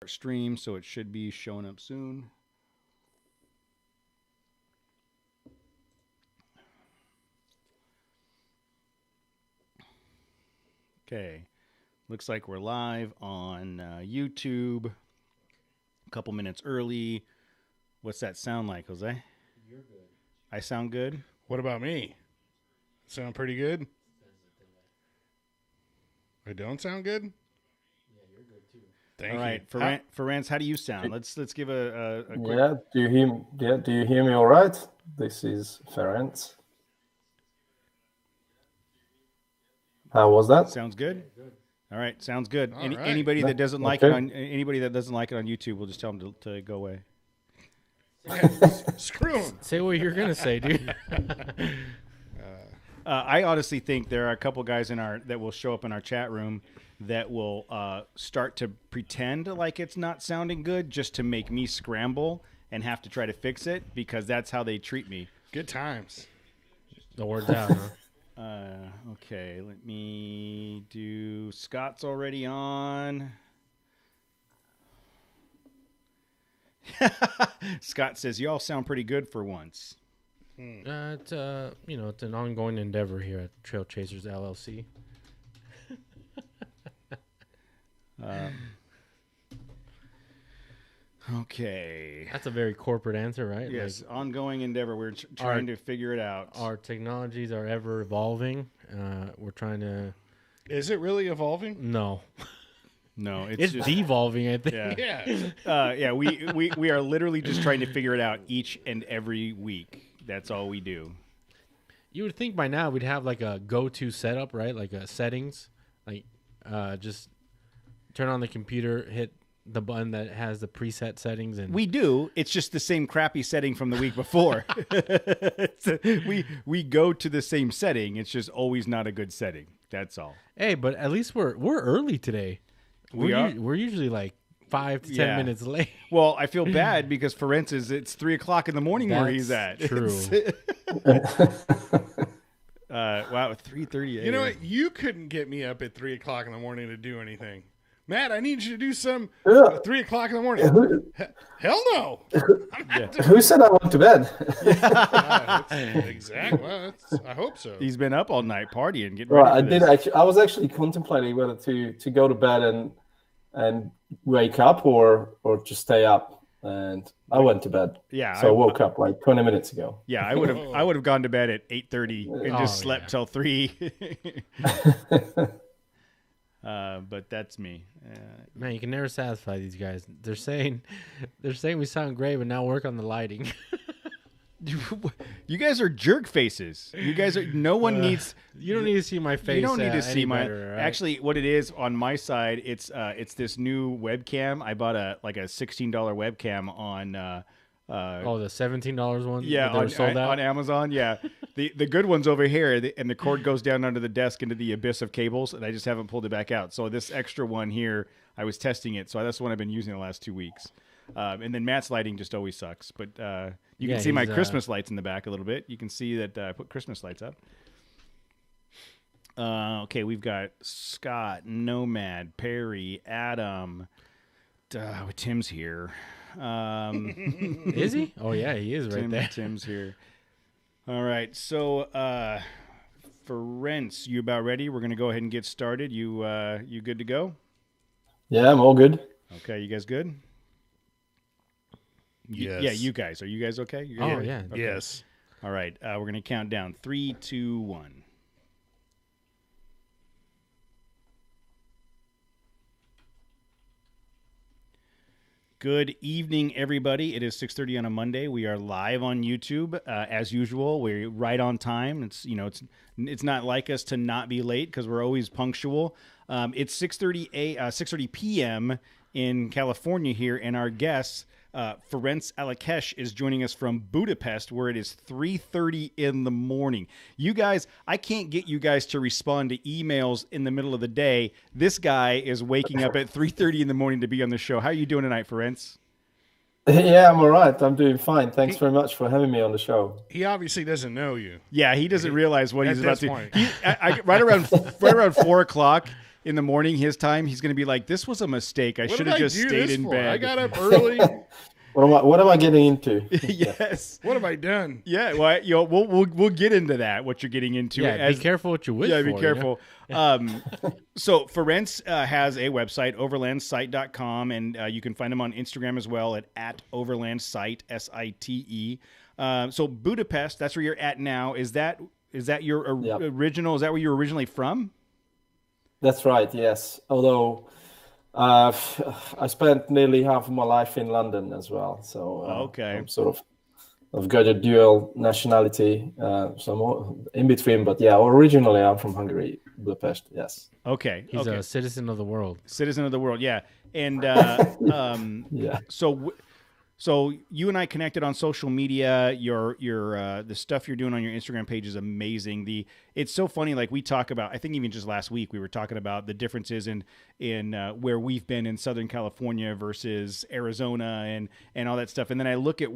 stream, so it should be showing up soon. Okay, looks like we're live on YouTube. A couple minutes early. What's that sound like, Jose? You're good. I sound good? What about me? Sound pretty good? I don't sound good? Yeah, you're good too. Thank All right, you. Ferenc, how do you sound? Let's give a quick... Yeah, do you hear me all right? This is Ferenc. How was that? Sounds good? Yeah, good. All right, sounds good. All right. Anybody that doesn't like it on YouTube, we'll just tell them to go away. Screw him. Say what you're gonna say, dude. I honestly think there are a couple guys that will show up in our chat room that will start to pretend like it's not sounding good just to make me scramble and have to try to fix it because that's how they treat me. Good times. The word's out, huh? Okay, let me do... Scott's already on. Scott says, y'all sound pretty good for once. It's it's an ongoing endeavor here at Trail Chasers LLC. Okay. That's a very corporate answer, right? Yes, Like, ongoing endeavor. We're trying to figure it out. our technologies are ever evolving. We're trying to... Is it really evolving? No. No, It's just... devolving, I think. Yeah. We are literally just trying to figure it out each and every week. That's all we do. You would think by now we'd have like a go-to setup, right? Like a settings. Like just turn on the computer, hit the button that has the preset settings, and We do. It's just the same crappy setting from the week before. we go to the same setting. It's just always not a good setting. That's all. hey, but at least we're early today. We are? We're usually like 5 to 10 Yeah. minutes late. Well, I feel bad because Ferenc it's 3:00 in the morning where he's at. That's true. Wow, 3:30 a.m. You know what? You couldn't get me up at 3 o'clock in the morning to do anything. Matt, I need you to do some Yeah. 3 o'clock in the morning. Hell no. Who said I went to bed? Exactly. Well, I hope so. He's been up all night partying, getting Right, I ready for did this. actually. I was actually contemplating whether to go to bed and wake up or just stay up, and I went to bed. Yeah, So I woke up like 20 minutes ago. Yeah, I would have gone to bed at 8:30 and just slept till 3. But that's me. Man, you can never satisfy these guys. They're saying we sound great, but now work on the lighting. You guys are jerk faces. You guys are. No one needs. You don't need to see my face. You don't need to see any my. better, right? Actually, what it is on my side, it's this new webcam. I bought a $16 webcam on. the $17 one. Yeah, that were sold out on Amazon. Yeah, the good one's over here, and the cord goes down under the desk into the abyss of cables, and I just haven't pulled it back out. So this extra one here, I was testing it, so that's the one I've been using the last 2 weeks. And then Matt's lighting just always sucks, but you can see my Christmas lights in the back a little bit. You can see that I put Christmas lights up. Okay, we've got Scott, Nomad, Perry, Adam. Tim's here. Is he? Oh yeah, he is right there. Tim's here. All right, so Ferenc, you about ready? We're gonna go ahead and get started. You good to go? Yeah, I'm all good. Okay, you guys good? Yes. Yeah, you guys. Are you guys okay? You guys Oh ready? yeah. Okay. Yes. All right, we're going to count down. 3, 2, 1. Good evening, everybody. It is 6:30 on a Monday. We are live on YouTube as usual. We're right on time. It's not like us to not be late because we're always punctual. It's 6:30 p.m. in California here, and our guest Ferenc Alakesh is joining us from Budapest, where it is 3:30 in the morning. You guys, I can't get you guys to respond to emails in the middle of the day. This guy is waking up at 3:30 in the morning to be on the show. How are you doing tonight, Ferenc? Yeah, I'm all right. I'm doing fine. Thanks very much for having me on the show. He obviously doesn't know you. Yeah, he doesn't realize what At he's about this to. point. Right around 4 o'clock. in the morning, his time, he's going to be like, "This was a mistake. I should have just stayed in bed." I got up early. What am I getting into? Yes. What have I done? Yeah. Well, we'll get into that. What you're getting into. Yeah, be careful what you wish for. Yeah, be careful. So Ferenc has a website, overlandsite.com, and you can find him on Instagram as well at overlandsite, SITE. So Budapest, that's where you're at now. Is that your original? Is that where you were originally from? That's right. Yes. Although I spent nearly half of my life in London as well, so okay. I've got a dual nationality, so I'm all in between. But yeah, originally I'm from Hungary, Budapest. Yes. Okay. He's a citizen of the world. Citizen of the world. Yeah. And Yeah. So you and I connected on social media. Your the stuff you're doing on your Instagram page is amazing. It's so funny. Like we talk about, I think even just last week we were talking about the differences in where we've been in Southern California versus Arizona and all that stuff. And then I look at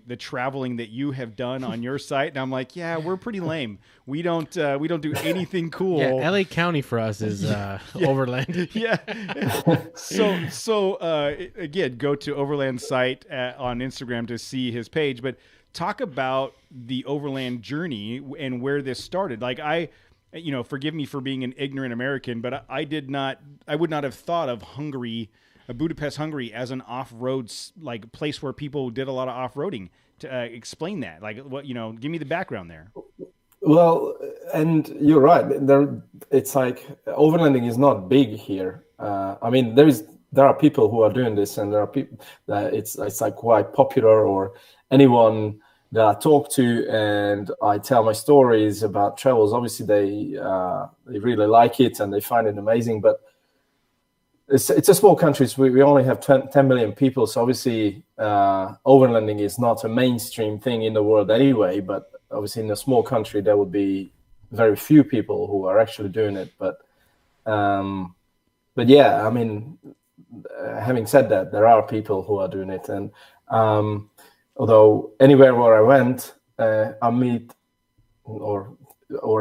the traveling that you have done on your site, and I'm like, yeah, we're pretty lame. We don't do anything cool. Yeah, LA County for us is overland. Yeah. So again, go to Overland site on Instagram to see his page, but talk about the overland journey and where this started. Like forgive me for being an ignorant American, but I would not have thought of Budapest, Hungary as an off-road like place where people did a lot of off-roading. To explain that, like what, give me the background there. Well, and you're right. It's like overlanding is not big here. I mean, there are people who are doing this, and there are people that it's like quite popular. Or anyone that I talk to and I tell my stories about travels, obviously they really like it and they find it amazing. But it's a small country. So we only have 10 million people, so obviously overlanding is not a mainstream thing in the world anyway. But obviously in a small country there would be very few people who are actually doing it. But yeah, I mean, having said that, there are people who are doing it, and although anywhere where I went, I meet, or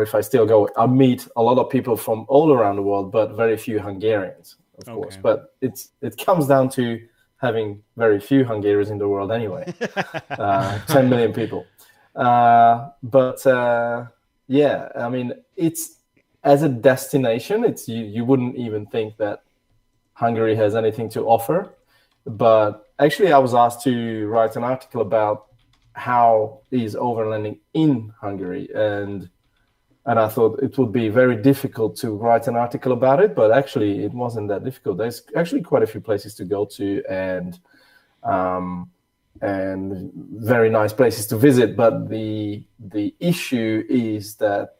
if I still go, I meet a lot of people from all around the world, but very few Hungarians, of course. But it comes down to having very few Hungarians in the world anyway. 10 million people. Yeah, I mean, it's as a destination, it's you wouldn't even think that Hungary has anything to offer. But actually, I was asked to write an article about how is overlanding in Hungary, and I thought it would be very difficult to write an article about it, but actually it wasn't that difficult. There's actually quite a few places to go to, and very nice places to visit. But the issue is that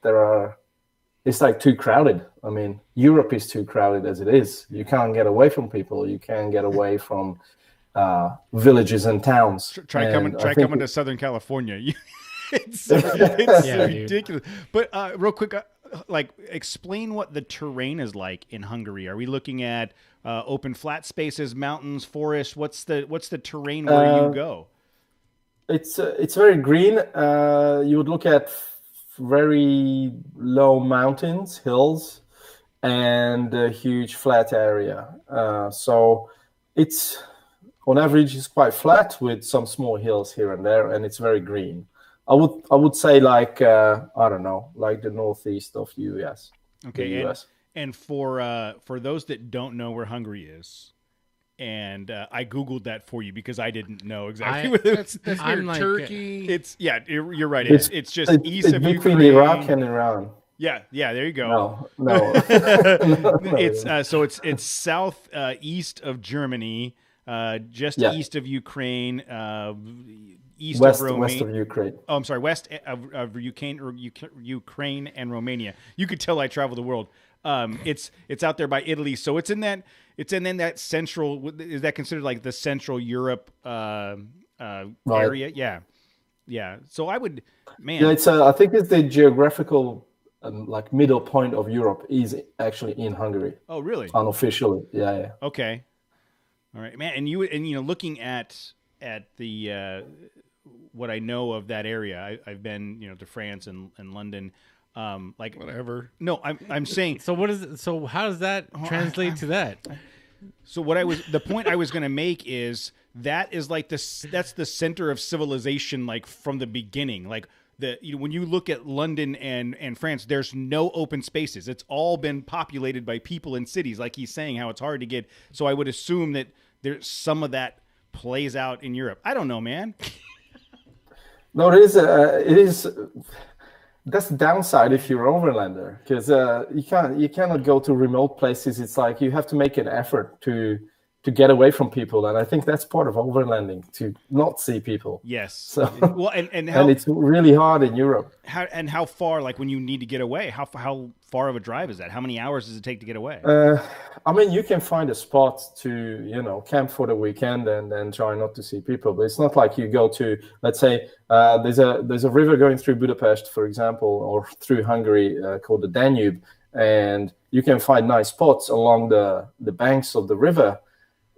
it's like too crowded. I mean, Europe is too crowded as it is. You can't get away from people. You can't get away from villages and towns. Try coming to Southern California. It's ridiculous. But real quick, explain what the terrain is like in Hungary. Are we looking at open flat spaces, mountains, forests? What's the terrain where you go? It's very green. You would look at very low mountains, hills, and a huge flat area. So it's on average it's quite flat with some small hills here and there, and it's very green. I would say like I don't know, like the northeast of US. Okay, and for those that don't know where Hungary is, and I Googled that for you because I didn't know exactly what it was. That's near Turkey. You're right. It's just east of between Ukraine. Iraq and Iran. Yeah, there you go. No. It's south east of Germany, just east of Ukraine, west of Ukraine. Oh, I'm sorry, west of Ukraine or Ukraine and Romania. You could tell I travel the world. It's out there by Italy, so it's in that central. Is that considered like the Central Europe area? Yeah. So I would, man. Yeah, I think it's the geographical like middle point of Europe is actually in Hungary. Oh, really? Unofficially, yeah. Okay, all right, man. And looking at the what I know of that area, I've been to France and London. Like Whatever. no, I'm saying So what is it? So how does that translate to that? so. The point I was going to make is that is like this. That's the center of civilization, like from the beginning. Like when you look at London and France, there's no open spaces. It's all been populated by people in cities. Like he's saying, how it's hard to get. So I would assume that there's some of that plays out in Europe. I don't know, man. No, it is. It is. That's the downside if you're overlander, because you cannot go to remote places. It's like you have to make an effort to get away from people, and I think that's part of overlanding, to not see people. Yes. So Well, and how and it's really hard in Europe. how far, like when you need to get away, how far of a drive is that? How many hours does it take to get away? I mean, you can find a spot to camp for the weekend and then try not to see people. But it's not like you go to, let's say, there's a river going through Budapest, for example, or through Hungary called the Danube, and you can find nice spots along the banks of the river.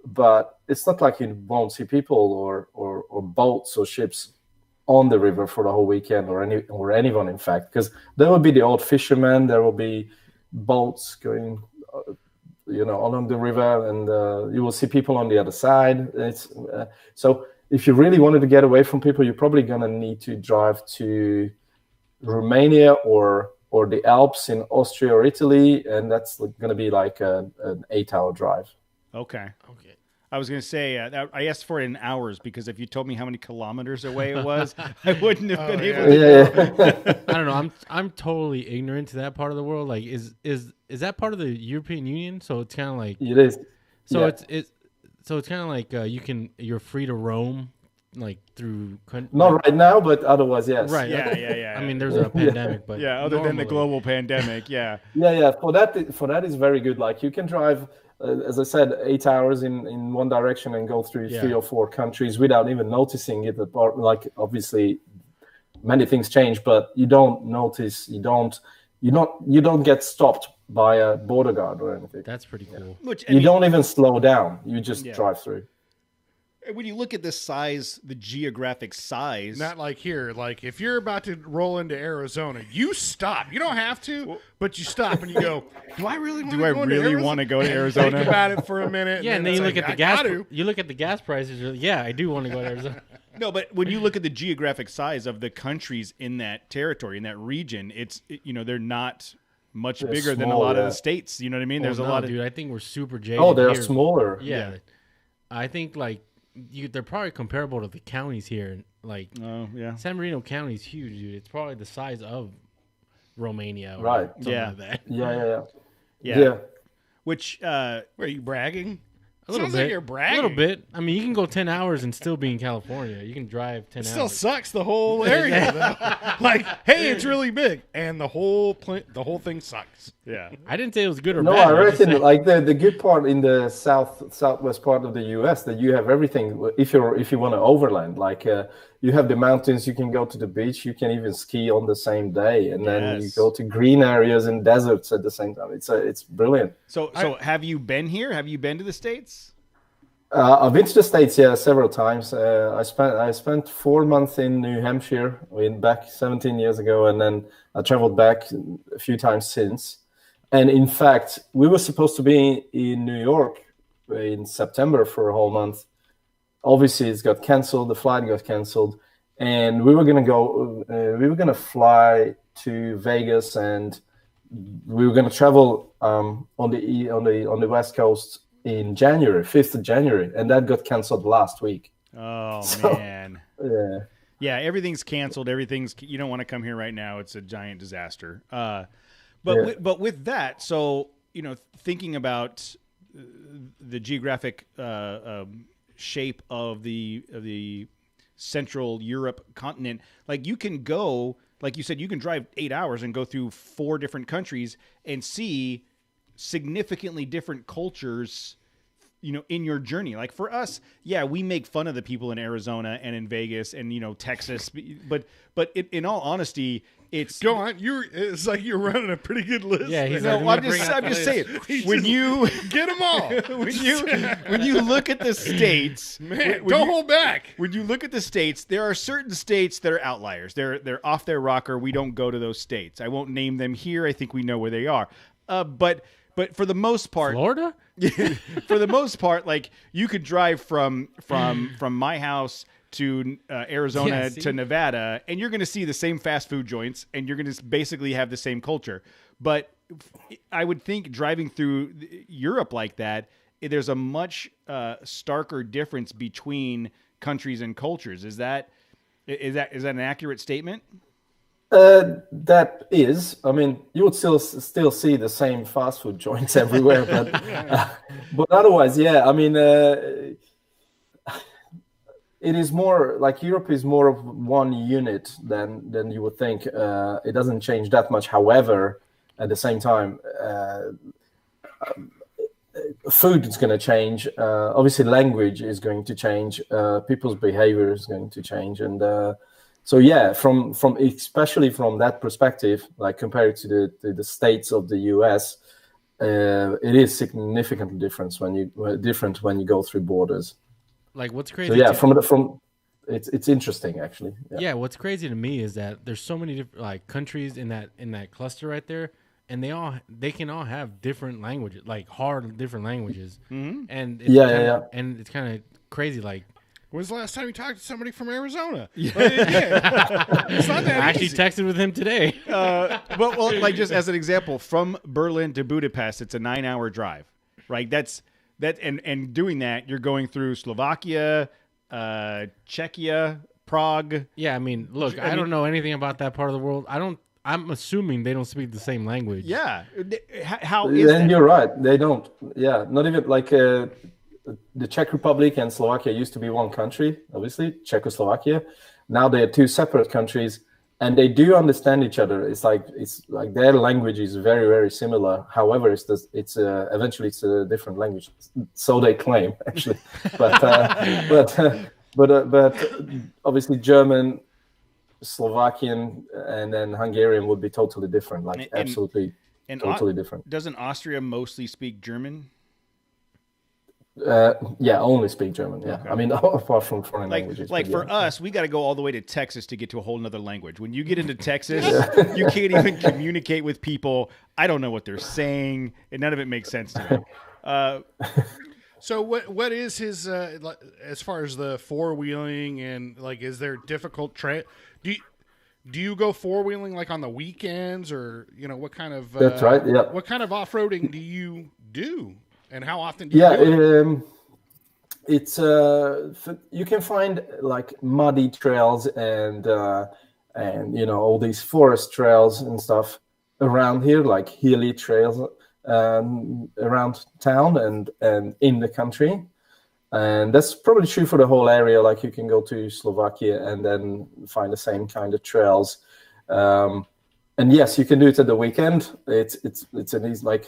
But it's not like you won't see people or boats or ships on the river for the whole weekend, or anyone, in fact, because there will be the old fishermen, there will be boats going along the river, and you will see people on the other side. It's so if you really wanted to get away from people, you're probably gonna need to drive to Romania or the Alps in Austria or Italy, and that's gonna be like an 8-hour drive. Okay. Okay. I was going to say, I asked for it in hours because if you told me how many kilometers away it was, I wouldn't have been able to Yeah. I don't know. I'm totally ignorant to that part of the world. Like, is that part of the European Union? So it's kind of like It is. so Yeah. it's kind of like you're free to roam like through. Not right now, but otherwise, yes. Right. Yeah. I mean, there's a pandemic, but Yeah, other than the normally- global pandemic, yeah. Yeah. For that is very good. Like you can drive, as I said, 8 hours in one direction and go through 3 or 4 countries without even noticing it. Like obviously, many things change, but you don't notice. You don't get stopped by a border guard or anything. That's pretty cool. Which You don't even slow down. You just Yeah. drive through. when you look at the size, the geographic size, Not like here. Like if you're about to roll into Arizona, you stop. You don't have to, but you stop and you go, do I really want to go into Arizona? want to go to Arizona? Think about it for a minute. Yeah, and then it's you look like, at the I gas. gotta. You look at the gas prices. You're like, yeah, I do want to go to Arizona. No, but when you look at the geographic size of the countries in that territory, in that region, they're not much They're bigger than a small, lot of yeah. the states. You know what I mean? There's a no, lot of dude. I think we're super jaded. Oh, they're here. smaller. Yeah. I think like they're probably comparable to the counties here. Like Oh, yeah. San Marino County is huge, dude. It's probably the size of Romania, or Right. something Yeah. like that. Yeah. Which Are you bragging? A little Sounds bit. like you're bragging. A little bit. I mean, you can go 10 hours and still be in California. You can drive 10 It still hours. sucks the whole area. Though. Like, hey, it's really big, and the whole thing sucks. yeah. I didn't say it was good or No, bad. I was just reckon saying- like the good part in the southwest part of the U.S. that you have everything. If you want to overland, like you have the mountains, you can go to the beach, you can even ski on the same day, and then you Yes. go to green areas and deserts at the same time. It's brilliant. So have you been here? Have you been to the States? I've been to the States, several times. I spent 4 months in New Hampshire back 17 years ago, and then I traveled back a few times since. And in fact, we were supposed to be in New York in September for a whole month. Obviously, it got canceled. The flight got canceled, and we were gonna go. We were gonna fly to Vegas, and we were gonna travel on the West Coast in January, 5th of January, and that got canceled last week. Oh, So- man. Yeah. Yeah, everything's canceled. You don't want to come here right now. It's a giant disaster. But with that, so thinking about the geographic shape of the Central Europe continent, like you can go, like you said, you can drive 8 hours and go through 4 different countries and see significantly different cultures, in your journey. Like for us, yeah, we make fun of the people in Arizona and in Vegas and Texas, but in all honesty, it's go on. It's like you're running a pretty good list. Yeah, he's there. like, I'm just saying when you get them all. when you look at the states, Man, don't hold back. When you look at the states, there are certain states that are outliers. They're off their rocker. We don't go to those states. I won't name them here. I think we know where they are. But for the most part, Florida. For the most part, like you could drive from my house to Arizona to Nevada, and you're going to see the same fast food joints, and you're going to basically have the same culture. But I would think driving through Europe like that, there's a much starker difference between countries and cultures. Is that an accurate statement? That is, I mean, you would still see the same fast food joints everywhere, but otherwise, yeah. I mean, it is more like Europe is more of one unit than you would think. It doesn't change that much. However, at the same time, food is going to change. Obviously, language is going to change. People's behavior is going to change, and so yeah, from especially from that perspective, like compared to the states of the US, it is significantly different when you go through borders. Like what's crazy? So yeah, from it's interesting actually. Yeah, what's crazy to me is that there's so many different like countries in that cluster right there, and they can all have different languages, like different languages. Mm-hmm. And and it's kind of crazy. Like, when's the last time you talked to somebody from Arizona? Yeah. It's not that I actually easy. texted with him today. Well, like just as an example, from Berlin to Budapest, it's a 9-hour drive, right? And doing that, you're going through Slovakia, Czechia, Prague. Yeah, I mean, look, I don't know anything about that part of the world. I'm assuming they don't speak the same language. Yeah. How is that? And you're right, they don't. Yeah, not even like the Czech Republic and Slovakia used to be one country, obviously, Czechoslovakia. Now they are two separate countries, and they do understand each other. It's like their language is very, very similar. However, it's eventually it's a different language. So they claim, actually. But obviously German, Slovakian, and then Hungarian would be totally different. Like absolutely, totally different. Doesn't Austria mostly speak German? Yeah, only speak German. Yeah, okay. I mean, apart from foreign languages. Like for us, we got to go all the way to Texas to get to a whole nother language. When you get into Texas, you can't even communicate with people. I don't know what they're saying, and none of it makes sense to me. So what is his as far as the four-wheeling and like is there difficult do you go four-wheeling like on the weekends or what kind of That's right, yeah. What kind of off-roading do you do? And how often do you do it? It's you can find like muddy trails and all these forest trails and stuff around here, like hilly trails around town and in the country, and that's probably true for the whole area. Like you can go to Slovakia and then find the same kind of trails, and yes, you can do it at the weekend. It's an easy like.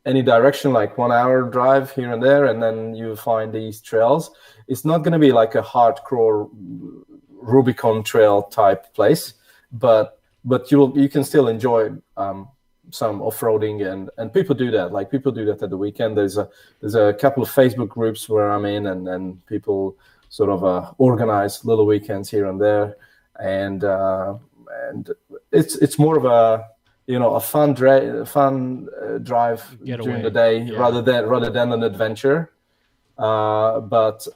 Any direction, like 1 hour drive here and there, and then you find these trails. It's not going to be like a hardcore Rubicon Trail type place, but you can still enjoy some off-roading and people do that. Like people do that at the weekend. There's a couple of Facebook groups where I'm in, and people sort of organize little weekends here and there, and it's more of a a fun drive during the day rather than an adventure. But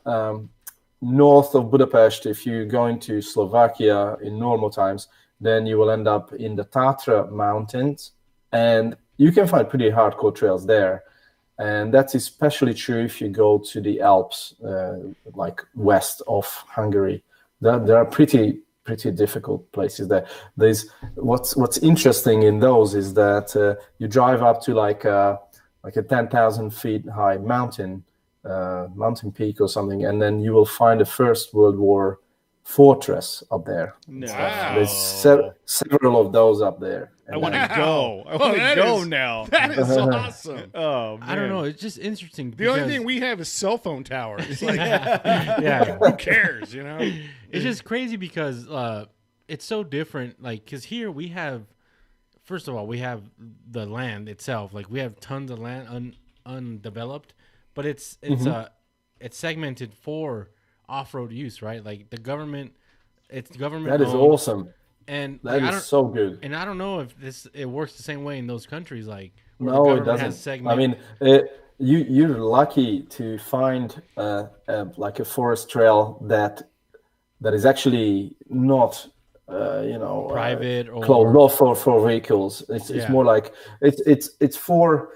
north of Budapest, if you go into Slovakia in normal times, then you will end up in the Tatra mountains, and you can find pretty hardcore trails there. And that's especially true if you go to the Alps, like west of Hungary. There are pretty difficult places there. There's what's interesting in those is that you drive up to like a 10,000 feet high mountain peak or something, and then you will find a First World War fortress up there. No. Wow. There's several of those up there, I want to go. I Oh, want to that go is- now. That is awesome. Oh, man. I don't know. It's just interesting. The only thing we have is cell phone towers. It's like, yeah, who cares, you know? it's just crazy because it's so different. Like, because here we have, first of all, we have the land itself. Like, we have tons of land undeveloped, but it's segmented for off-road use, right? Like the government, it's government. That is owned, awesome. and That like, is so good. And I don't know if it works the same way in those countries. Like, where No, the it government has doesn't. I mean, you're lucky to find like a forest trail that is actually not private or closed off for vehicles. It's more like it's for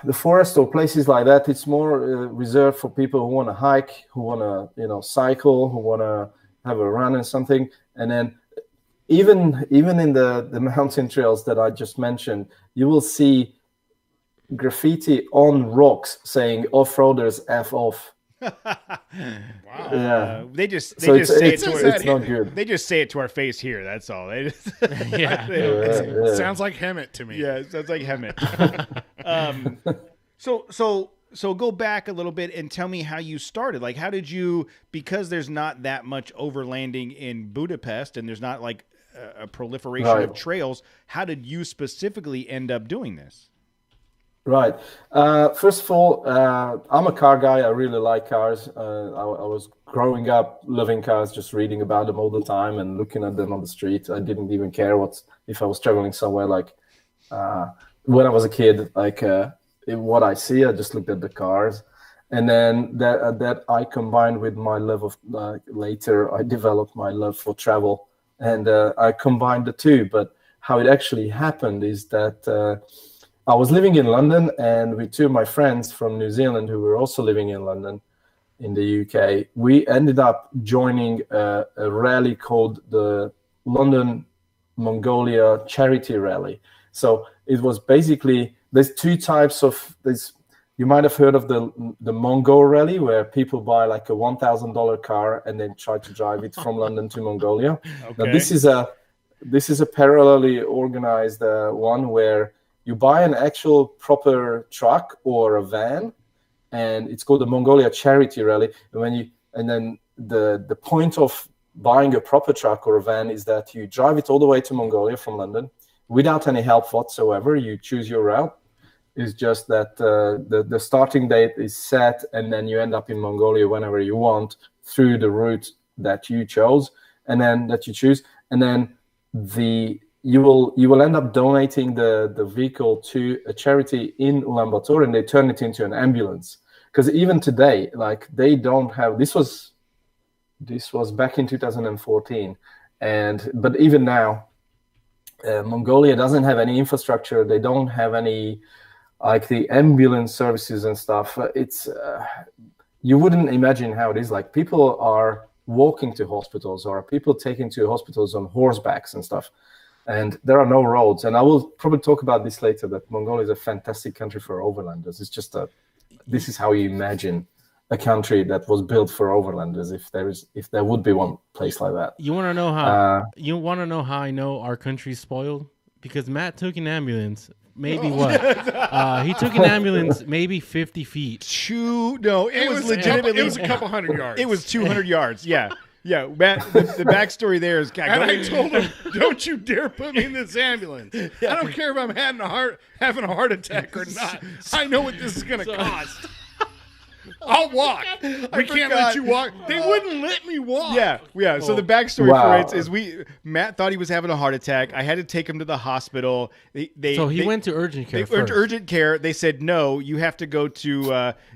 the forest or places like that. It's more reserved for people who want to hike, who want to cycle, who want to have a run and something. And then even in the mountain trails that I just mentioned, you will see graffiti on rocks saying "Off-roaders F off." Wow. Yeah. They just So say it it's to it's our, not good. They just say it to our face here. That's all. They just, Yeah. Yeah. Sounds like Hemet to me. yeah, it sounds like Hemet. So go back a little bit and tell me how you started. Like, how did you? Because there's not that much overlanding in Budapest, and there's not like a proliferation of Right. trails. How did you specifically end up doing this? Right. First of all, I'm a car guy. I really like cars. I was growing up loving cars, just reading about them all the time and looking at them on the street. I didn't even care if I was traveling somewhere. Like when I was a kid, like what I see, I just looked at the cars. And then that I combined with my love of later, I developed my love for travel, and I combined the two. But how it actually happened is that I was living in London, and with two of my friends from New Zealand who were also living in London, in the UK, we ended up joining a rally called the London Mongolia Charity Rally. So it was basically, there's two types of this. You might have heard of the Mongol Rally, where people buy like a $1,000 car and then try to drive it from London to Mongolia. Okay. Now this is a parallelly organized one where you buy an actual proper truck or a van, and it's called the Mongolia Charity Rally. And then the point of buying a proper truck or a van is that you drive it all the way to Mongolia from London without any help whatsoever. You choose your route. It's just that the starting date is set, and then you end up in Mongolia whenever you want through the route that you chose, and then that you choose, and then you will end up donating the vehicle to a charity in Ulaanbaatar, and they turn it into an ambulance. Because even today, like, they don't have, this was back in 2014, but even now, Mongolia doesn't have any infrastructure. They don't have any, like, the ambulance services and stuff. It's you wouldn't imagine how it is. Like, people are walking to hospitals, or people taken to hospitals on horsebacks and stuff. And there are no roads. And I will probably talk about this later, that Mongolia is a fantastic country for overlanders. It's just this is how you imagine a country that was built for overlanders, if there would be one place like that. You want to know how I know our country's spoiled? Because Matt took an ambulance. Maybe what? He took an ambulance maybe 50 feet. It was legitimately. It was a couple hundred yards. It was 200 yards. Yeah. Yeah, Matt, the backstory there is... And I told him, don't you dare put me in this ambulance. I don't care if I'm having a heart attack or not. I know what this is going to cost. I'll walk. We can't let you walk. They wouldn't let me walk. Yeah. So the backstory for it is Matt thought he was having a heart attack. I had to take him to the hospital. He went to urgent care. Urgent care. They said no. You have to go to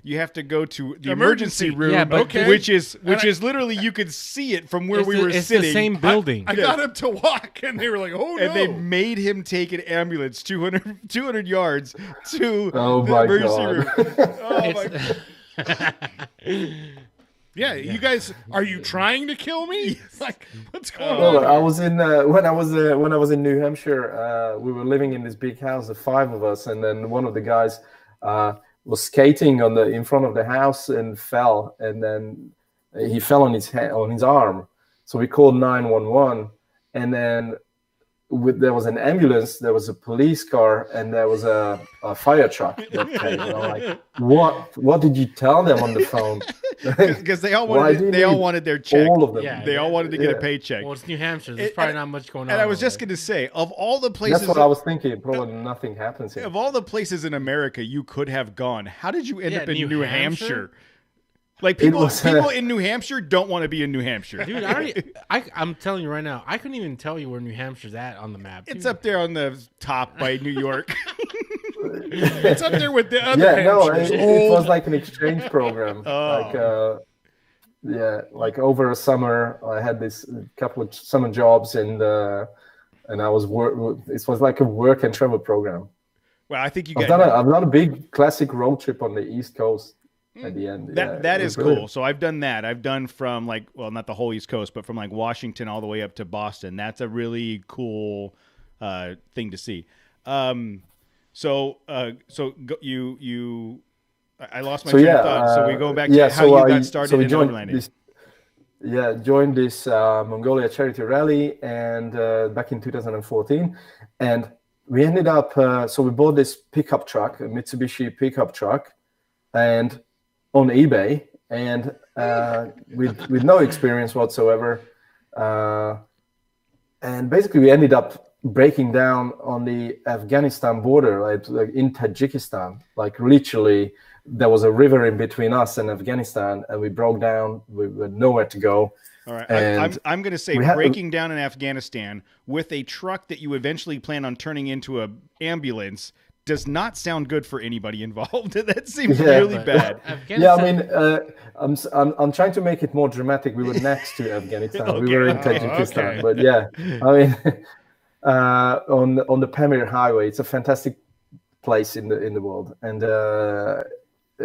the emergency room. Yeah, but which is literally, you could see it from where we were it's sitting. the same building. I got him to walk, and they were like, "Oh no!" And they made him take an ambulance 200 yards to Oh the my emergency God. room. Oh my God. Yeah, you guys, are you trying to kill me? Like, what's going Well, on? I was in when I was in New Hampshire. We were living in this big house, the five of us, and then one of the guys was skating in front of the house and fell, and then he fell on his arm. So we called 911, and then there was an ambulance, there was a police car, and there was a fire truck that came. And I'm like, what did you tell them on the phone? Because they all wanted their check. All of them. Yeah. They all wanted to get a paycheck. Well, it's New Hampshire. There's probably not much going on. And I was just going to say, of all the places, that's what I was thinking. Probably nothing happens here. of all the places in America you could have gone, how did you end up in New New Hampshire? Like people in New Hampshire don't want to be in New Hampshire. Dude, I'm telling you right now, I couldn't even tell you where New Hampshire's at on the map. It's up there on the top by New York. It's up there with the other. Yeah, no, Hampshires. it was like an exchange program. Like over a summer, I had this couple of summer jobs, and I was it was like a work and travel program. Well, I think I've done a big classic road trip on the East Coast. At the end, that is cool. So I've done that. I've done from not the whole East Coast, but from like Washington all the way up to Boston. That's a really cool thing to see. I lost my train of thought. So we go back to how you got started in overlanding. Joined this Mongolia charity rally and back in 2014, and we ended up. So we bought this pickup truck, a Mitsubishi pickup truck, and on eBay, and with no experience whatsoever, and basically we ended up breaking down on the Afghanistan border, like in Tajikistan. Like literally, there was a river in between us and Afghanistan, and we broke down. We had nowhere to go. All right, I'm going to say breaking down in Afghanistan with a truck that you eventually plan on turning into an ambulance does not sound good for anybody involved. That seems really bad. Yeah, I mean, I'm trying to make it more dramatic. We were next to Afghanistan. Okay. We were in Tajikistan, but yeah, I mean, on the Pamir Highway, it's a fantastic place in the world, and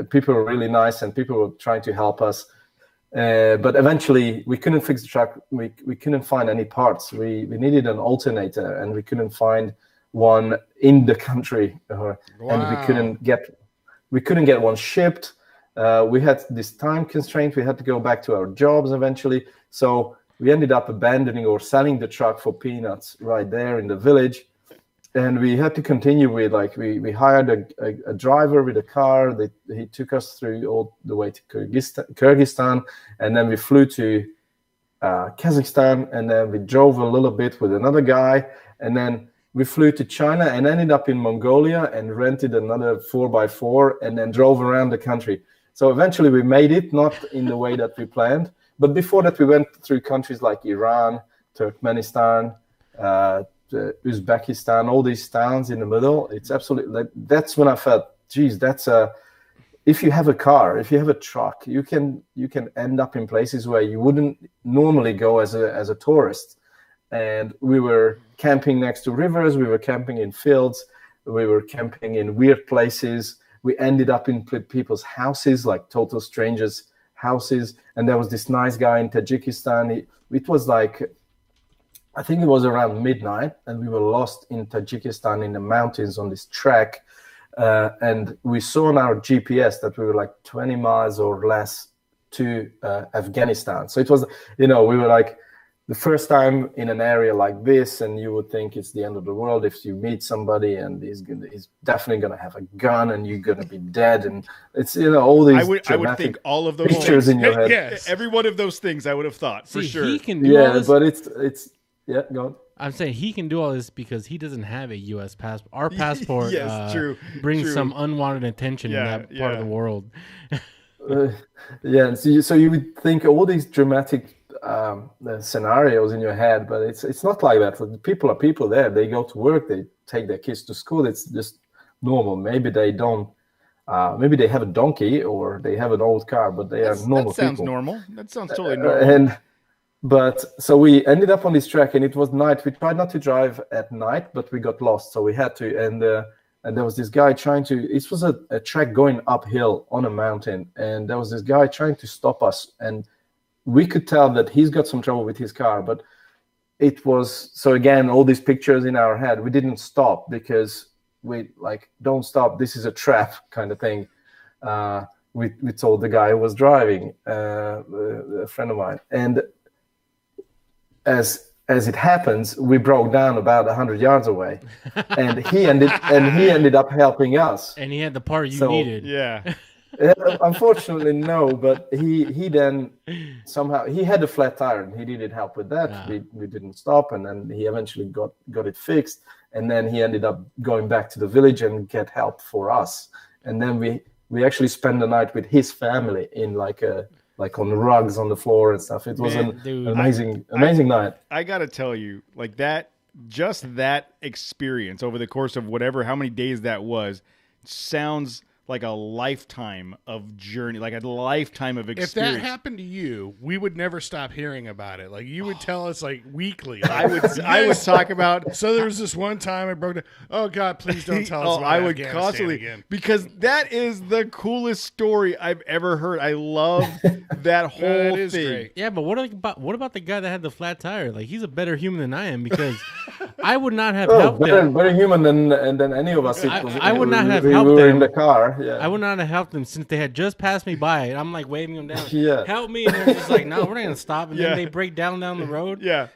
people were really nice, and people were trying to help us. But eventually, we couldn't fix the truck. We couldn't find any parts. We needed an alternator, and we couldn't find one in the country, and we couldn't get one shipped. We had this time constraint. We had to go back to our jobs eventually, so we ended up abandoning or selling the truck for peanuts right there in the village. And we had to continue with we hired a driver with a car. He took us through all the way to Kyrgyzstan, and then we flew to Kazakhstan, and then we drove a little bit with another guy, and then we flew to China and ended up in Mongolia and rented another 4x4 and then drove around the country. So eventually we made it, not in the way that we planned. But before that, we went through countries like Iran, Turkmenistan, Uzbekistan, all these towns in the middle. It's absolutely, that's when I felt, geez, if you have a car, if you have a truck, you can end up in places where you wouldn't normally go as a tourist. And we were camping next to rivers, we were camping in fields, we were camping in weird places. We ended up in people's houses, like total strangers' houses. And there was this nice guy in Tajikistan. It was like, I think it was around midnight, and we were lost in Tajikistan in the mountains on this trek. And we saw on our GPS that we were like 20 miles or less to Afghanistan. So it was, we were like, the first time in an area like this, and you would think it's the end of the world if you meet somebody and he's definitely going to have a gun and you're going to be dead, and it's all these. I would think all of those pictures in your head. Yes, every one of those things I would have thought for sure. He can do all this. But it's go on. I'm saying he can do all this because he doesnn't have a U.S. passport. Our passport true. brings some unwanted attention in that part of the world. And so you would think all these dramatic scenarios in your head, but it's not like that. People are people there. They go to work, they take their kids to school. It's just normal. Maybe they don't. Maybe they have a donkey or they have an old car, but they are normal people. That sounds normal. That sounds totally normal. But so we ended up on this track, and it was night. We tried not to drive at night, but we got lost, so we had to. And there was this guy trying to. It was a track going uphill on a mountain, and there was this guy trying to stop us, and we could tell that he's got some trouble with his car. But it was, so again, all these pictures in our head. We didn't stop because we don't stop. This is a trap kind of thing. We told the guy who was driving, a friend of mine, and as as it happens, we broke down about 100 yards away, and he ended up helping us. And he had the part you needed. Yeah. Unfortunately, no. But he then somehow he had a flat tire, and he needed help with that. We didn't stop, and then he eventually got it fixed. And then he ended up going back to the village and get help for us. And then we actually spent the night with his family in like on rugs on the floor and stuff. It was an amazing night. I gotta tell you, like that experience over the course of how many days that was, sounds like a lifetime of journey, like a lifetime of experience. If that happened to you, we would never stop hearing about it. Like you would tell us like weekly. Like, I would talk about. So there was this one time I broke down. Oh God, please don't tell us. About I would Afghanistan constantly again. because that is the coolest story I've ever heard. I love that whole That is thing. great. Yeah, but what about the guy that had the flat tire? Like he's a better human than I am because I would not have helped him. Better human than any of us. I would not have we helped were him. in the car. Yeah. I would not have helped them since they had just passed me by. And I'm like waving them down. Yeah. Help me. And they're just like, no, we're not going to stop. And then they break down the road. Yeah.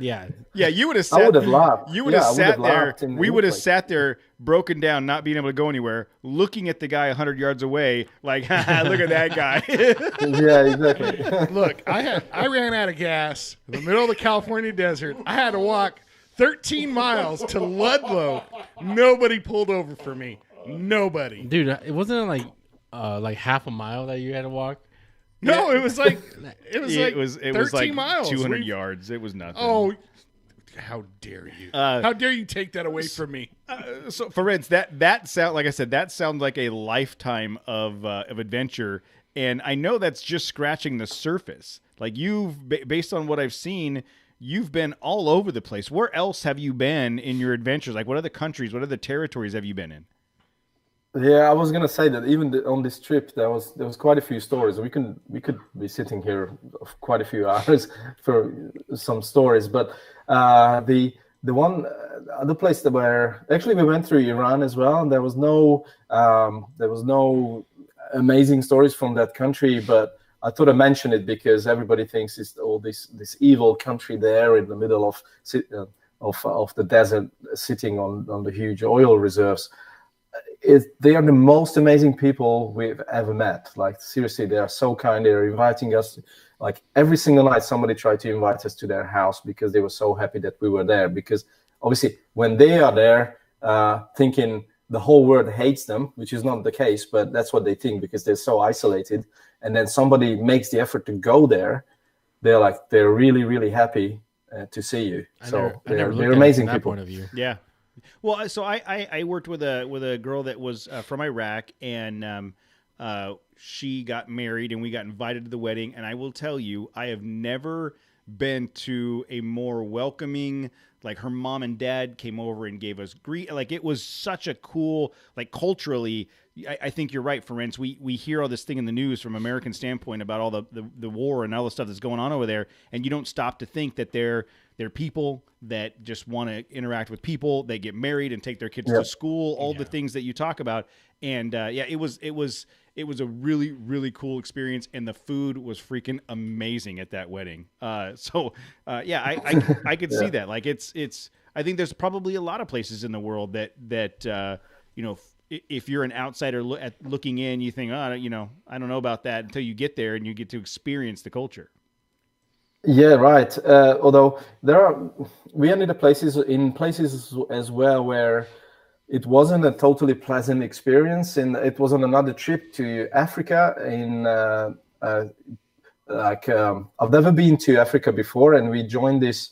Yeah. Yeah, you would have I would have laughed. You would have sat there. We would have sat there, broken down, not being able to go anywhere, looking at the guy 100 yards away, like, look at that guy. Yeah, exactly. Look, I ran out of gas in the middle of the California desert. I had to walk 13 miles to Ludlow. Nobody pulled over for me. Nobody. Dude, it wasn't like half a mile that you had to walk. No, it was like it was 13 like miles. 200 yards. It was nothing. Oh, how dare you? How dare you take that away from me? So, for instance, that sound, like I said, that sounds like a lifetime of adventure, and I know that's just scratching the surface. Like based on what I've seen, you've been all over the place. Where else have you been in your adventures? Like, what other countries, what other territories have you been in? Yeah, I was gonna say that even on this trip, there was quite a few stories. We could be sitting here quite a few hours for some stories, but the one other place where actually we went through Iran as well. And there was no amazing stories from that country, but I thought I mentioned it because everybody thinks it's all this evil country there in the middle of the desert, sitting on the huge oil reserves. They are the most amazing people we've ever met. Like seriously, they are so kind. They're inviting us. Like every single night, somebody tried to invite us to their house because they were so happy that we were there. Because obviously, when they are there, thinking the whole world hates them, which is not the case, but that's what they think because they're so isolated. And then somebody makes the effort to go there. They're really, really happy to see you. They're amazing people. Point of view. Yeah. Well, so I worked with a girl that was from Iraq, and she got married, and we got invited to the wedding. And I will tell you, I have never been to a more welcoming. Like her mom and dad came over and gave us like it was such a cool, like culturally. I think you're right, Ferenc. We hear all this thing in the news from an American standpoint about all the war and all the stuff that's going on over there, and you don't stop to think that they're people that just want to interact with people. They get married and take their kids to school. All the things that you talk about, and it was a really, really cool experience, and the food was freaking amazing at that wedding. I could see that. Like it's. I think there's probably a lot of places in the world that if you're an outsider looking in, you think, I don't know about that until you get there and you get to experience the culture. Yeah, right. Although we ended up in places as well where it wasn't a totally pleasant experience, and it was on another trip to Africa. I've never been to Africa before, and we joined this.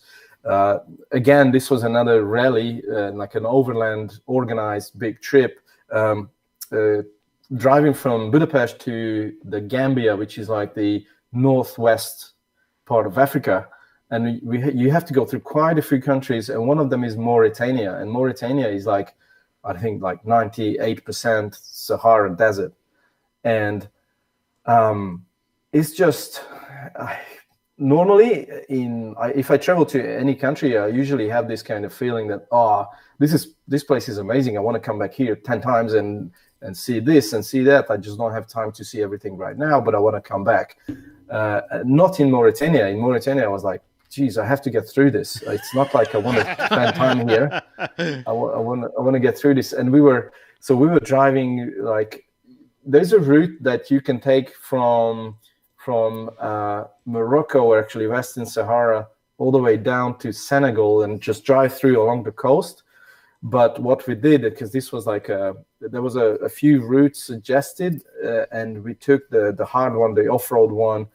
Again, this was another rally, like an overland organized big trip, driving from Budapest to the Gambia, which is like the northwest part of Africa, and you have to go through quite a few countries, and one of them is Mauritania, and Mauritania is like, I think, like 98% Sahara desert, and it's just normally if I travel to any country, I usually have this kind of feeling that this place is amazing. I want to come back here 10 times and see this and see that. I just don't have time to see everything right now, but I want to come back. Not in Mauritania. In Mauritania, I was like, geez, I have to get through this. It's not like I want to spend time here. I want to get through this. And we were driving, like, there's a route that you can take from Morocco, or actually Western Sahara, all the way down to Senegal and just drive through along the coast. But what we did, because this was like there was a few routes suggested, and we took the hard one, the off-road one,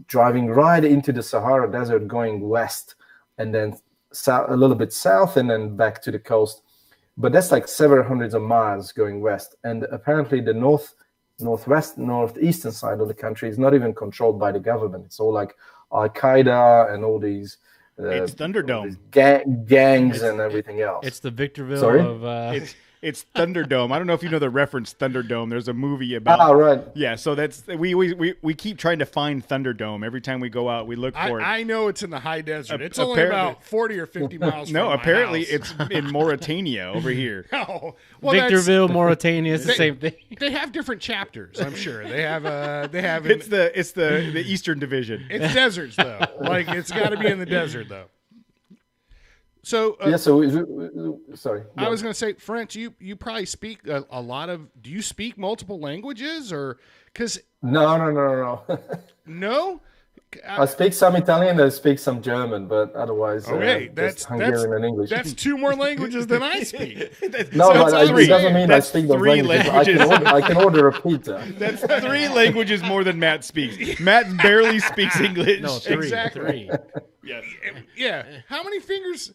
driving right into the Sahara Desert, going west, and then a little bit south, and then back to the coast. But that's like several hundreds of miles going west. And apparently the northwest, northeastern side of the country is not even controlled by the government. It's all like Al-Qaeda and all these it's Thunderdome. Gangs and everything else. It's the Victorville of... It's Thunderdome. I don't know if you know the reference Thunderdome. There's a movie about. Oh, right. Yeah, so that's we keep trying to find Thunderdome every time we go out. We look for it. I know it's in the high desert. It's only about 40 or 50 miles. No, from apparently my house. it's in Mauritania over here. Oh, well, Victorville, Mauritania is the same thing. They have different chapters. I'm sure they have. It's the Eastern Division. It's deserts though. Like it's got to be in the desert though. So sorry. I was going to say, French. You probably speak a lot of. Do you speak multiple languages, or because? No. No. I speak some Italian. I speak some German, but otherwise, okay, that's Hungarian and English. That's two more languages than I speak. No, but it doesn't mean that's I speak those three languages. I can order a pizza. That's 3 languages more than Matt speaks. Matt barely speaks English. No, three. Exactly. 3. Yes. Yeah. How many fingers?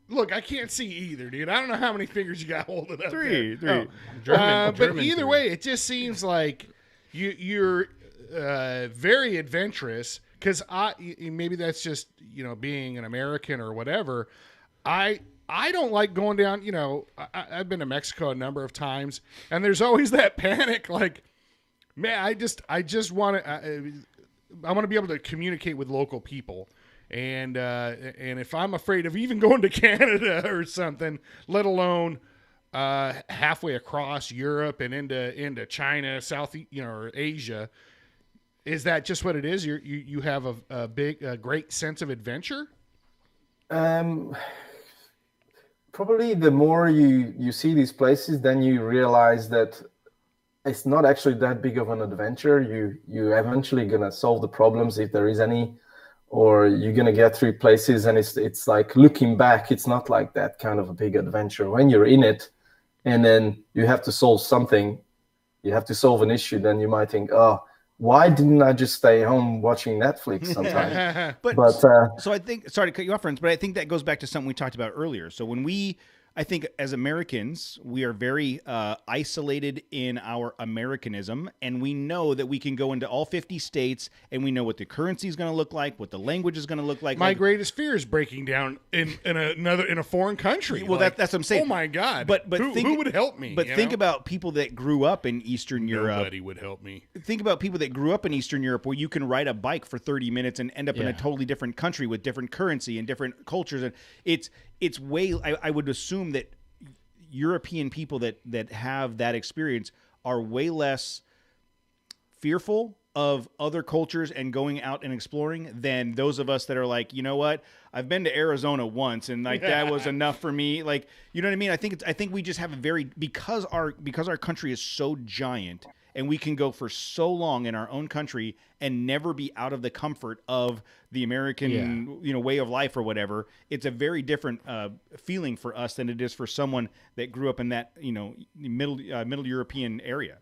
Look, I can't see either, dude. I don't know how many fingers you got holding up. 3. There. German, but either way, it just seems like you're very adventurous. Because maybe that's just being an American or whatever. I don't like going down. I've been to Mexico a number of times, and there's always that panic. Like, man, I just want to. I want to be able to communicate with local people. And if I'm afraid of even going to Canada or something, let alone halfway across Europe and into China, or Asia, is that just what it is? You have a great sense of adventure? Probably the more you see these places, then you realize that it's not actually that big of an adventure. You eventually gonna solve the problems if there is any. Or you're going to get through places, and it's like looking back, it's not like that kind of a big adventure. When you're in it and then you have to solve something, you have to solve an issue, then you might think, oh, why didn't I just stay home watching Netflix sometimes? but so I think, sorry to cut you off, friends, but I think that goes back to something we talked about earlier. So when I think as Americans, we are very isolated in our Americanism, and we know that we can go into all 50 states, and we know what the currency is going to look like, what the language is going to look like. My greatest fear is breaking down in a foreign country. Well, that's what I'm saying. Oh my God! But who would help me? But think about people that grew up in Eastern Europe. Nobody would help me. Think about people that grew up in Eastern Europe, where you can ride a bike for 30 minutes and end up in a totally different country with different currency and different cultures, and it's way. I would assume that European people that have that experience are way less fearful of other cultures and going out and exploring than those of us that are like, you know what, I've been to Arizona once and like that was enough for me. Like, you know what I mean? I think we just have a because our country is so giant and we can go for so long in our own country and never be out of the comfort of the American, way of life or whatever. It's a very different feeling for us than it is for someone that grew up in that, middle European area.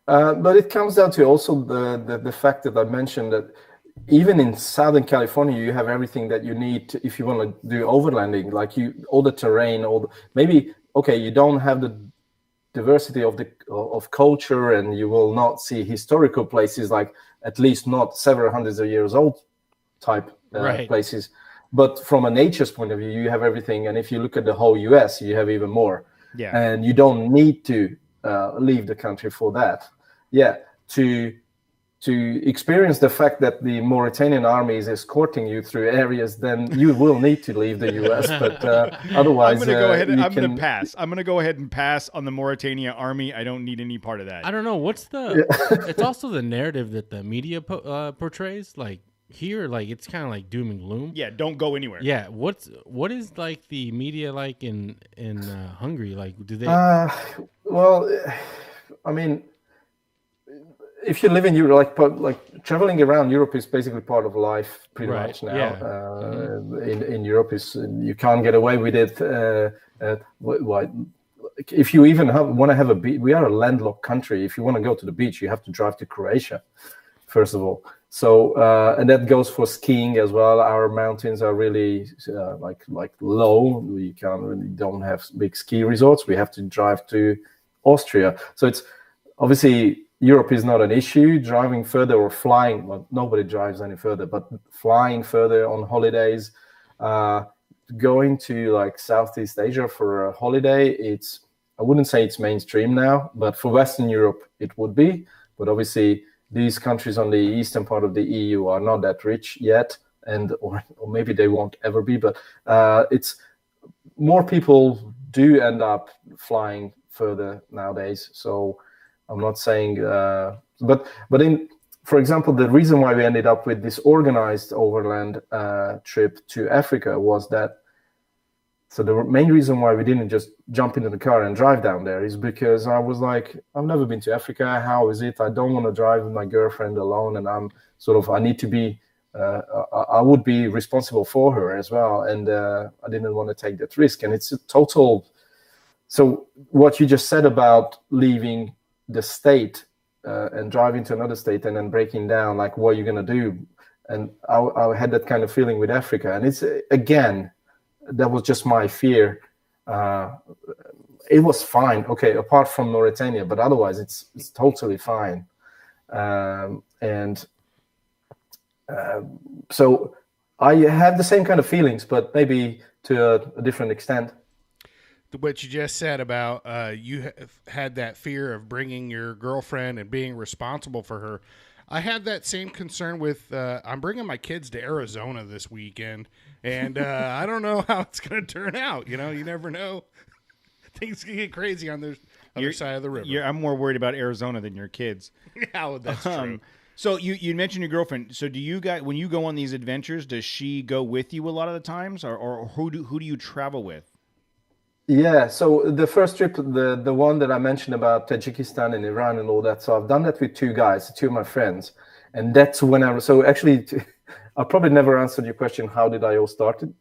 But it comes down to also the fact that I mentioned that even in Southern California, you have everything that you need if you want to do overlanding, like all the terrain, you don't have the diversity of culture, and you will not see historical places, like at least not several hundreds of years old type places. But from a nature's point of view, you have everything. And if you look at the whole US, you have even more. Yeah. And you don't need to leave the country for that. Yeah. To experience the fact that the Mauritanian army is escorting you through areas, then you will need to leave the U.S. But otherwise, I'm going to go ahead. I'm going to pass. I'm going to go ahead and pass on the Mauritania army. I don't need any part of that. I don't know. What's the? It's also the narrative that the media portrays. Like here, like it's kind of like doom and gloom. Yeah, don't go anywhere. Yeah, what is like the media like in Hungary? Like, do they? Well, I mean, if you live in Europe, like traveling around Europe is basically part of life, pretty Right, much now. yeah. In Europe, is you can't get away with it. If you even want to have a beach, we are a landlocked country. If you want to go to the beach, you have to drive to Croatia, first of all. So and that goes for skiing as well. Our mountains are really like low. We don't have big ski resorts. We have to drive to Austria. So it's obviously Europe is not an issue. Driving further or flying, well, nobody drives any further, but flying further on holidays, going to like Southeast Asia for a holiday, I wouldn't say it's mainstream now, but for Western Europe, it would be. But obviously, these countries on the eastern part of the EU are not that rich yet, or maybe they won't ever be. But it's more people do end up flying further nowadays. So I'm not saying, but for example, the reason why we ended up with this organized overland trip to Africa was that. So the main reason why we didn't just jump into the car and drive down there is because I was like, I've never been to Africa. How is it? I don't want to drive with my girlfriend alone, and I need to be, I would be responsible for her as well, and I didn't want to take that risk. And it's a total. So what you just said about leaving the state and driving to another state and then breaking down, like what you're gonna do, and I had that kind of feeling with Africa, and it's again. That was just my fear. It was fine, okay, apart from Mauritania, but otherwise it's totally fine. So I have the same kind of feelings, but maybe to a different extent. What you just said about you have had that fear of bringing your girlfriend and being responsible for her. I have that same concern with I'm bringing my kids to Arizona this weekend, and I don't know how it's going to turn out. You know, you never know. Things can get crazy on the other side of the river. I'm more worried about Arizona than your kids. Yeah, well, that's true. So you mentioned your girlfriend. So do you guys, when you go on these adventures, does she go with you a lot of the times, or who do you travel with? Yeah, so the first trip, the one that I mentioned about Tajikistan and Iran and all that, so I've done that with two guys, two of my friends, and that's when so actually, I probably never answered your question, how did I all start to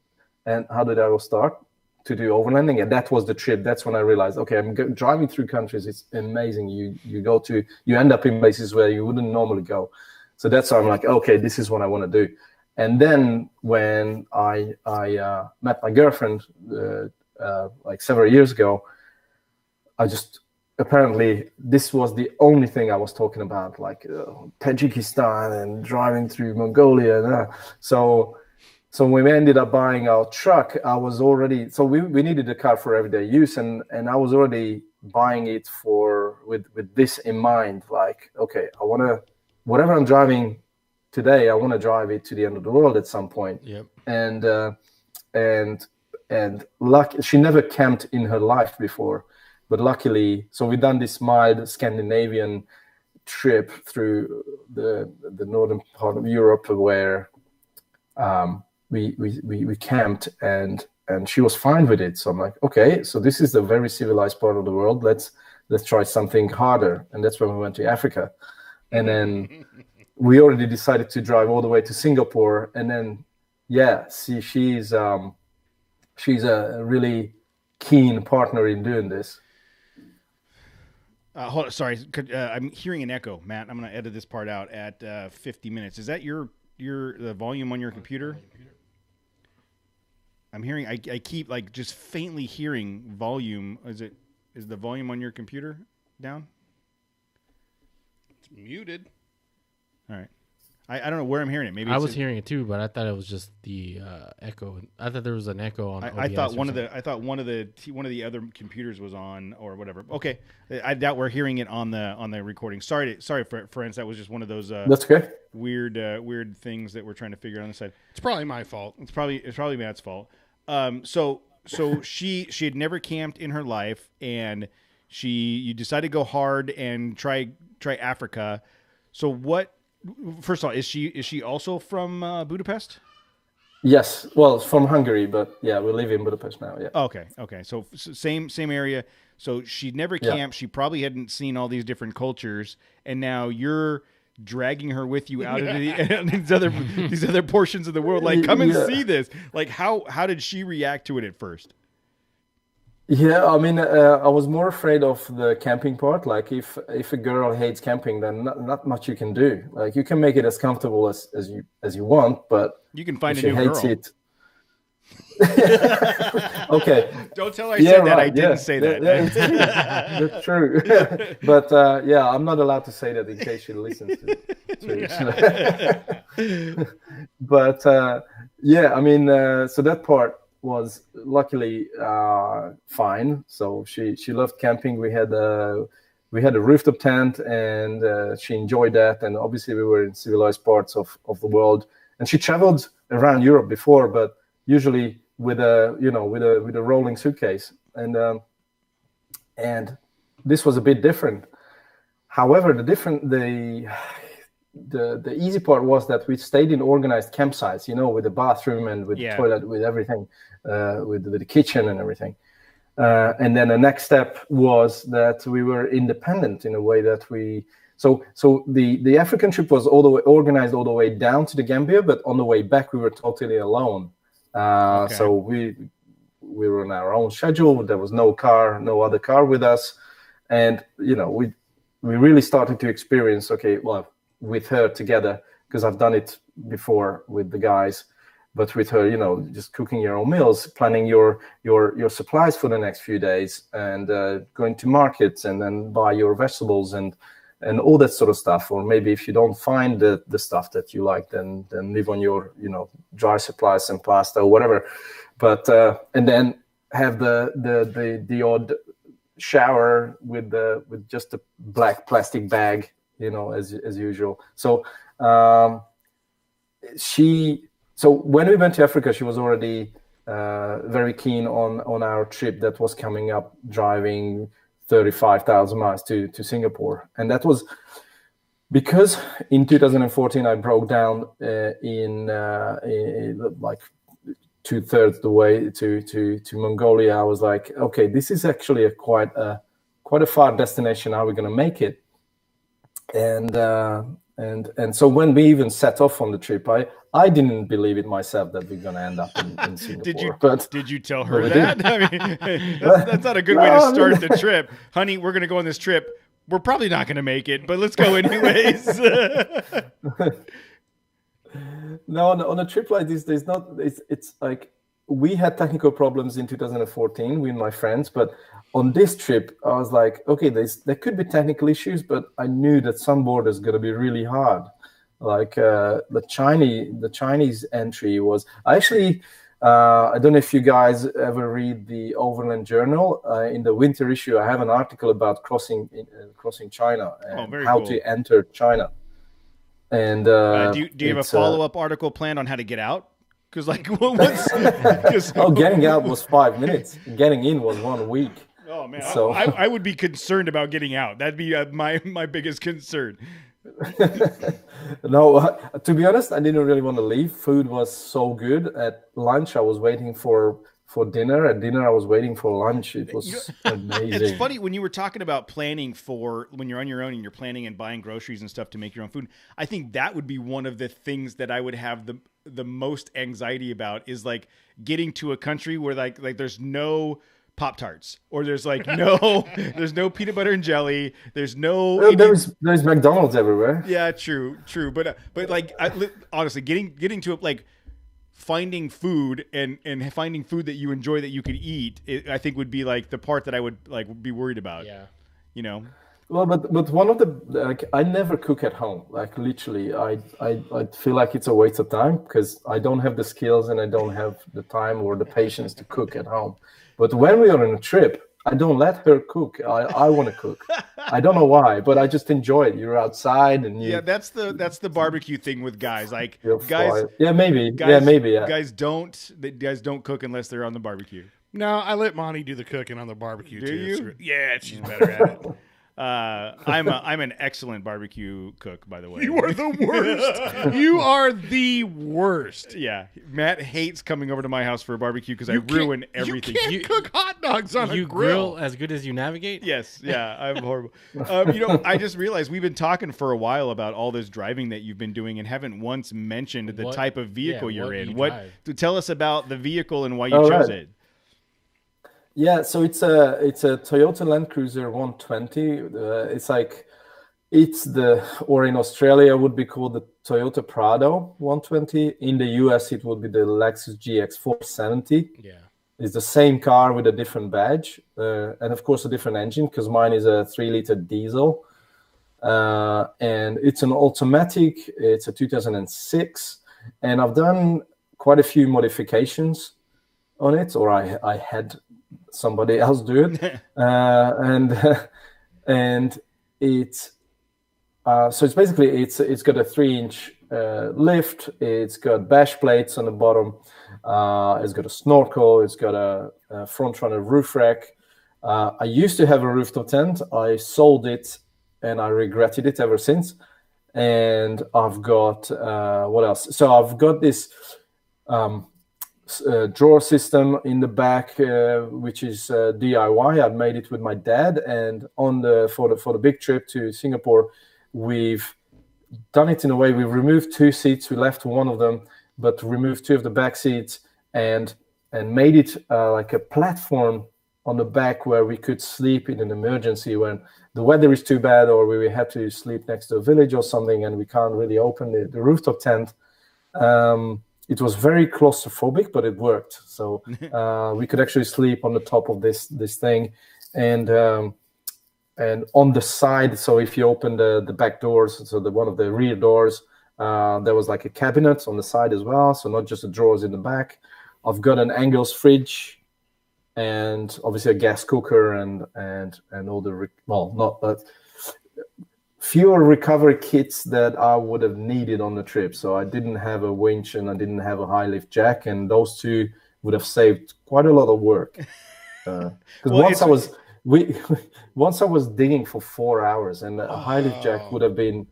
do overlanding, and that was the trip. That's when I realized, okay, I'm driving through countries, it's amazing. You end up in places where you wouldn't normally go. So that's why I'm like, okay, this is what I want to do. And then when I met my girlfriend, like several years ago, apparently this was the only thing I was talking about, like Tajikistan and driving through Mongolia. So when we ended up buying our truck, I was already, so we needed a car for everyday use, and I was already buying it with this in mind, like, okay, I want to, whatever I'm driving today, I want to drive it to the end of the world at some point. Yep. And she never camped in her life before, but luckily, so we've done this mild Scandinavian trip through the northern part of Europe where we camped, and she was fine with it. So I'm like, okay, so this is the very civilized part of the world. Let's try something harder, and that's when we went to Africa, and then we already decided to drive all the way to Singapore, and then she's a really keen partner in doing this. Hold on, sorry, I'm hearing an echo, Matt. I'm going to edit this part out at 50 minutes. Is that the volume on your computer? I'm hearing. I keep like just faintly hearing volume. Is the volume on your computer down? It's muted. All right. I don't know where I'm hearing it. Maybe I was hearing it too, but I thought it was just the echo. I thought there was an echo on. I thought one of the other computers was on or whatever. Okay, I doubt we're hearing it on the recording. Sorry, friends. That was just one of those. That's okay. Weird things that we're trying to figure out on the side. It's probably my fault. It's probably Matt's fault. So she had never camped in her life, and you decided to go hard and try Africa. So what? First of all, is she also from Budapest? Yes, well, from Hungary, but yeah, we live in Budapest now. Yeah. Okay. So same area. So she'd never camped. She probably hadn't seen all these different cultures, and now you're dragging her with you out into these other portions of the world. Like, come and see this. Like, how did she react to it at first? Yeah, I mean, I was more afraid of the camping part. Like, if a girl hates camping, then not much you can do. Like, you can make it as comfortable as you want, but you can find if a new she hates girl. it. Okay. Don't tell her I said that. Right, I didn't say that. That's true. But I'm not allowed to say that in case she listens to it. But I mean, so that part was luckily fine. So she loved camping. We had a rooftop tent, and she enjoyed that. And obviously, we were in civilized parts of the world. And she traveled around Europe before, but usually with a rolling suitcase, and this was a bit different. However, the easy part was that we stayed in organized campsites, with the bathroom and with the toilet, with everything, with the kitchen and everything. And then the next step was that we were independent in a way that we. So the African trip was organized all the way down to the Gambia, but on the way back we were totally alone. So we were on our own schedule. There was no other car with us, and we really started to experience with her together, because I've done it before with the guys, but with her, just cooking your own meals, planning your supplies for the next few days, and going to markets and then buy your vegetables and all that sort of stuff. Or maybe if you don't find the stuff that you like, then live on your dry supplies and pasta or whatever. But and then have the odd shower with just a black plastic bag, as usual. So so when we went to Africa, she was already very keen on our trip that was coming up, driving 35,000 miles to Singapore. And that was because in 2014 I broke down in like 2/3 the way to Mongolia. I was like, okay, this is actually quite a far destination. How are we going to make it? And so when we even set off on the trip, I didn't believe it myself that we're going to end up in Singapore. Did you tell her that? I mean, that's not a good way to start the trip. Honey, we're going to go on this trip. We're probably not going to make it, but let's go anyways. No, on a trip like this, it's like we had technical problems in 2014 with my friends, but on this trip, I was like, okay, there could be technical issues, but I knew that some borders going to be really hard. Like the Chinese entry was. I don't know if you guys ever read the Overland Journal. In the winter issue, I have an article about crossing China and how to enter China. And do you have a follow-up article planned on how to get out? Because getting out was 5 minutes. Getting in was 1 week. Oh man, so I would be concerned about getting out. That'd be my biggest concern. No, to be honest, I didn't really want to leave. Food was so good. At lunch, I was waiting for dinner. At dinner, I was waiting for lunch. It was amazing. It's funny when you were talking about planning for when you're on your own and you're planning and buying groceries and stuff to make your own food. I think that would be one of the things that I would have the most anxiety about, is like getting to a country where like there's no Pop-Tarts, or there's there's no peanut butter and jelly. There's no. There's McDonald's everywhere. Yeah, true. But like honestly, getting to it, like finding food and finding food that you enjoy that you could eat, I think would be like the part that I would like be worried about. Yeah. Well, but one of the I never cook at home. Like literally, I feel like it's a waste of time because I don't have the skills and I don't have the time or the patience to cook at home. But when we are on a trip, I don't let her cook. I want to cook. I don't know why, but I just enjoy it. You're outside and you. Yeah, that's the barbecue thing with guys. Like guys. Yeah, maybe. Guys don't cook unless they're on the barbecue. No, I let Monty do the cooking on the barbecue Do too. you? So, yeah, she's better at it. I'm an excellent barbecue cook, by the way. You are the worst. You are the worst. Yeah, Matt hates coming over to my house for a barbecue because I ruin everything. You can't cook hot dogs on a You grill. grill as good as you navigate? Yes, yeah, I'm horrible. I just realized we've been talking for a while about all this driving that you've been doing and haven't once mentioned the type of vehicle you're in. To tell us about the vehicle and why you chose it. Yeah, so it's a Toyota Land Cruiser 120. Or in Australia would be called the Toyota Prado 120. In the US, it would be the Lexus GX 470. Yeah. It's the same car with a different badge, and of course a different engine because mine is a 3-liter diesel, and it's an automatic. It's a 2006, and I've done quite a few modifications on it, or I had somebody else do it, and it's so it's basically it's got a 3-inch lift. It's got bash plates on the bottom. It's got a snorkel. It's got a front runner roof rack. I used to have a rooftop tent. I sold it, and I regretted it ever since. And I've got what else? So I've got this drawer system in the back, which is DIY. I made it with my dad, and for the big trip to Singapore, we've done it in a way. We removed 2 seats. We left one of them, but removed 2 of the back seats and made it like a platform on the back where we could sleep in an emergency when the weather is too bad or we have to sleep next to a village or something and we can't really open the rooftop tent. It was very claustrophobic, but it worked. So we could actually sleep on the top of this thing, and on the side. So if you open the back doors, so one of the rear doors, there was like a cabinet on the side as well. So not just the drawers in the back. I've got an Angles fridge, and obviously a gas cooker, and all the fewer recovery kits that I would have needed on the trip. So I didn't have a winch and I didn't have a high lift jack, and those 2 would have saved quite a lot of work. Because once I was digging for 4 hours, and a high lift jack would have been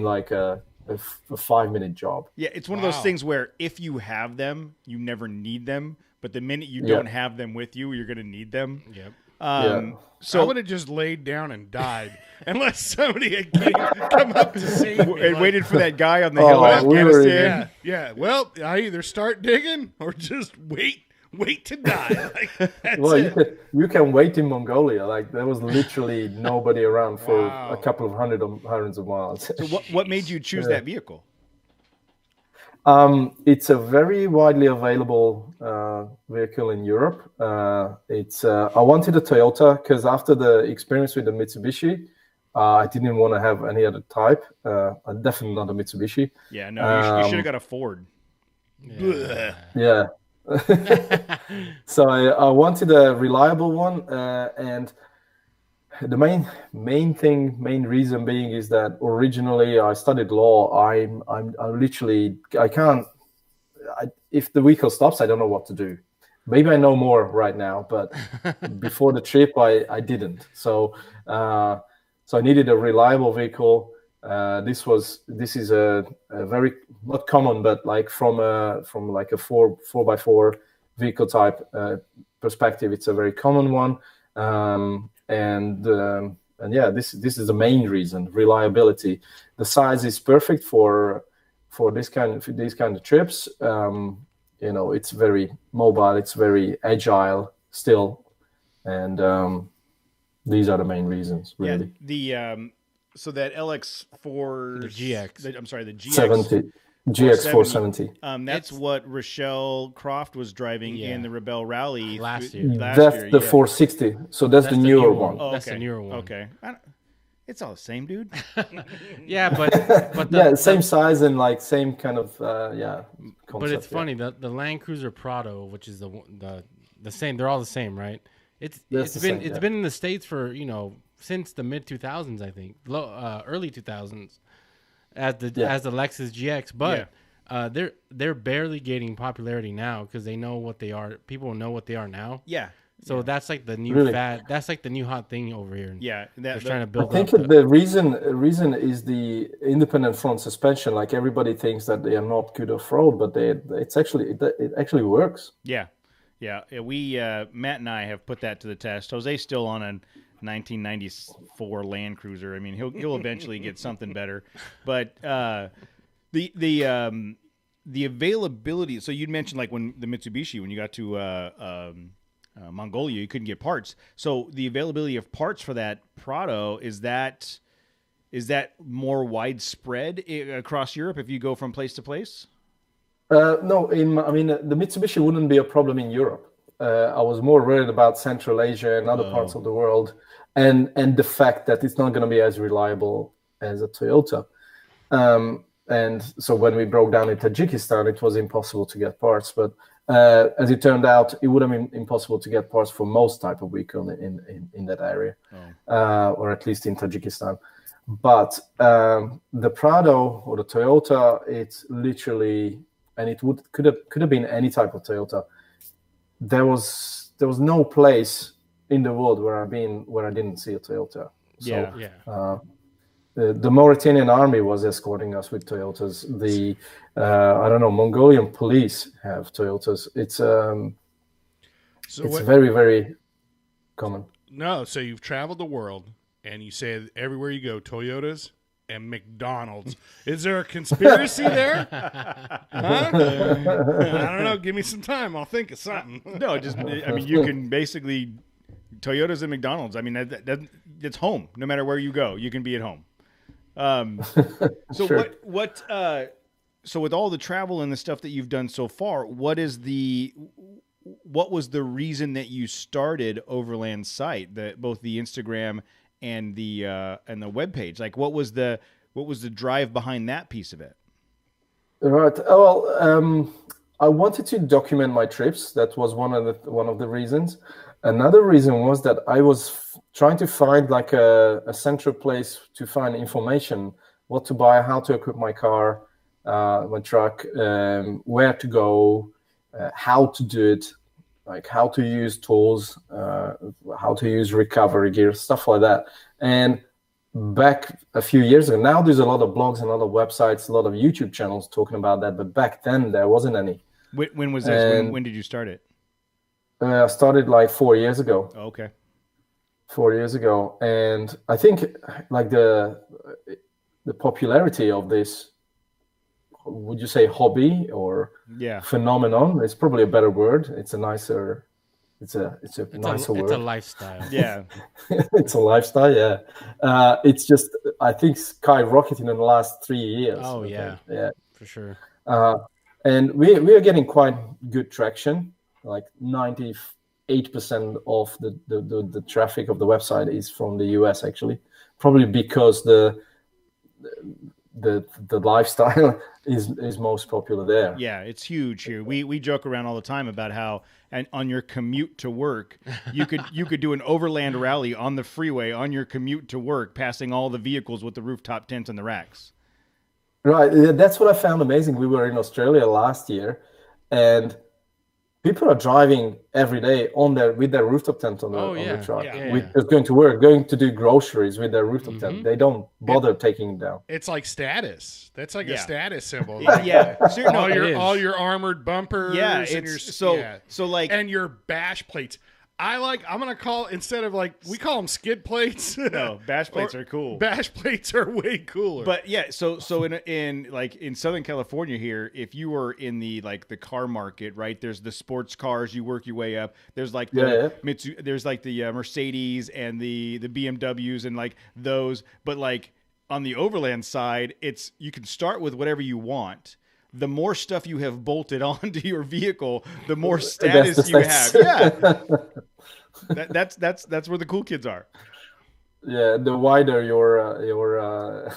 like a 5-minute job. Yeah, it's one of those things where if you have them, you never need them. But the minute you don't have them with you, you're going to need them. Yep. So I would have just laid down and died unless somebody had come up to save me. And waited for that guy on the hill in Afghanistan. Yeah. Well, I either start digging or just wait to die. You can wait in Mongolia. Like there was literally nobody around for a couple of hundreds of miles. So what made you choose that vehicle? It's a very widely available vehicle in Europe. I wanted a Toyota because after the experience with the Mitsubishi, I didn't want to have any other type. Definitely not a Mitsubishi. Yeah, no, you should have got a Ford. Yeah. So I wanted a reliable one, and the main reason being is that originally I studied law. If the vehicle stops, I don't know what to do. Maybe I know more right now, but before the trip, I didn't. So I needed a reliable vehicle. This is a very not common, but like from like a 4x4 vehicle type perspective, it's a very common one. And yeah, this is the main reason: reliability. The size is perfect for these kind of trips. It's very mobile, it's very agile still, and these are the main reasons, really. Yeah, so that LX4, the GX. the GX 70. GX 470. That's what Rochelle Croft was driving in the Rebel Rally last year. That's the 460. So that's the newer one. Oh, That's the newer one. Okay. It's all the same, dude. Yeah, but same size and like same kind of concept, but it's funny the Land Cruiser Prado, which is the same. They're all the same, right? It's been in the States for since the mid 2000s, I think, early 2000s, as the Lexus GX. But they're barely gaining popularity now because they know what they are. People know what they are now. Yeah. So that's like the new Really? fad. That's like the new hot thing over here. Yeah, They're that, trying to I build think up. the reason is the independent front suspension. Like everybody thinks that they are not good off road, but it actually works. yeah. We Matt and I have put that to the test. Jose's still on a 1994 Land Cruiser. I mean, he'll eventually get something better, but the availability. So you'd mentioned like when the Mitsubishi, when you got to Mongolia, you couldn't get parts. So the availability of parts for that Prado, is that more widespread across Europe if you go from place to place? No, the Mitsubishi wouldn't be a problem in Europe. I was more worried about Central Asia and other parts of the world, and the fact that it's not going to be as reliable as a Toyota. And so when we broke down in Tajikistan, it was impossible to get parts. But as it turned out, it would have been impossible to get parts for most type of vehicle in that area, or at least in Tajikistan. But the Prado or the Toyota, it's literally, and it could have been any type of Toyota. There was no place in the world where I didn't see a Toyota. So, the Mauritanian army was escorting us with Toyotas. The Mongolian police have Toyotas. It's very, very common. No, so you've traveled the world, and you say everywhere you go, Toyotas and McDonald's. Is there a conspiracy there? Huh? I don't know. Give me some time. I'll think of something. No, you can basically Toyotas and McDonald's. I mean, that's home. No matter where you go, you can be at home. So Sure. so with all the travel and the stuff that you've done so far, what was the reason that you started Overland site, both the Instagram and the webpage? Like, what was the drive behind that piece of it? Right. Well, I wanted to document my trips. That was one of the reasons. Another reason was that I was trying to find like a central place to find information, what to buy, how to equip my car, my truck, where to go, how to do it, like how to use tools, how to use recovery gear, stuff like that. And back a few years ago, now there's a lot of blogs and a lot of websites, a lot of YouTube channels talking about that, but back then there wasn't any. When was this? When did you start it? I started like 4 years ago. Oh, okay. 4 years ago, and I think like the popularity of this, would you say hobby or phenomenon? It's probably a better word. It's a nicer word. It's a lifestyle. Yeah. It's a lifestyle. Yeah. It's just, I think, skyrocketing in the last 3 years. Oh yeah. Yeah, for sure. And we are getting quite good traction. Like 98% of the traffic of the website is from the US, actually, probably because the lifestyle is most popular there. Yeah, it's huge here. We joke around all the time about how, and on your commute to work, you could do an overland rally on the freeway on your commute to work, passing all the vehicles with the rooftop tents and the racks. Right, that's what I found amazing. We were in Australia last year, and people are driving every day with their rooftop tent on the truck. Just going to work, going to do groceries with their rooftop tent. They don't bother taking it down. It's like status. That's like a status symbol. All your armored bumpers. Yeah, and so like, and your bash plates. I'm gonna call, instead of like, we call them skid plates. No, bash plates are cool. Bash plates are way cooler. But yeah, so in Southern California here, if you were in the car market, right? There's the sports cars. You work your way up. There's like there's like the Mercedes and the BMWs and like those. But like on the Overland side, you can start with whatever you want. The more stuff you have bolted onto your vehicle, the more status you have. Yeah, that's where the cool kids are. Yeah, the wider your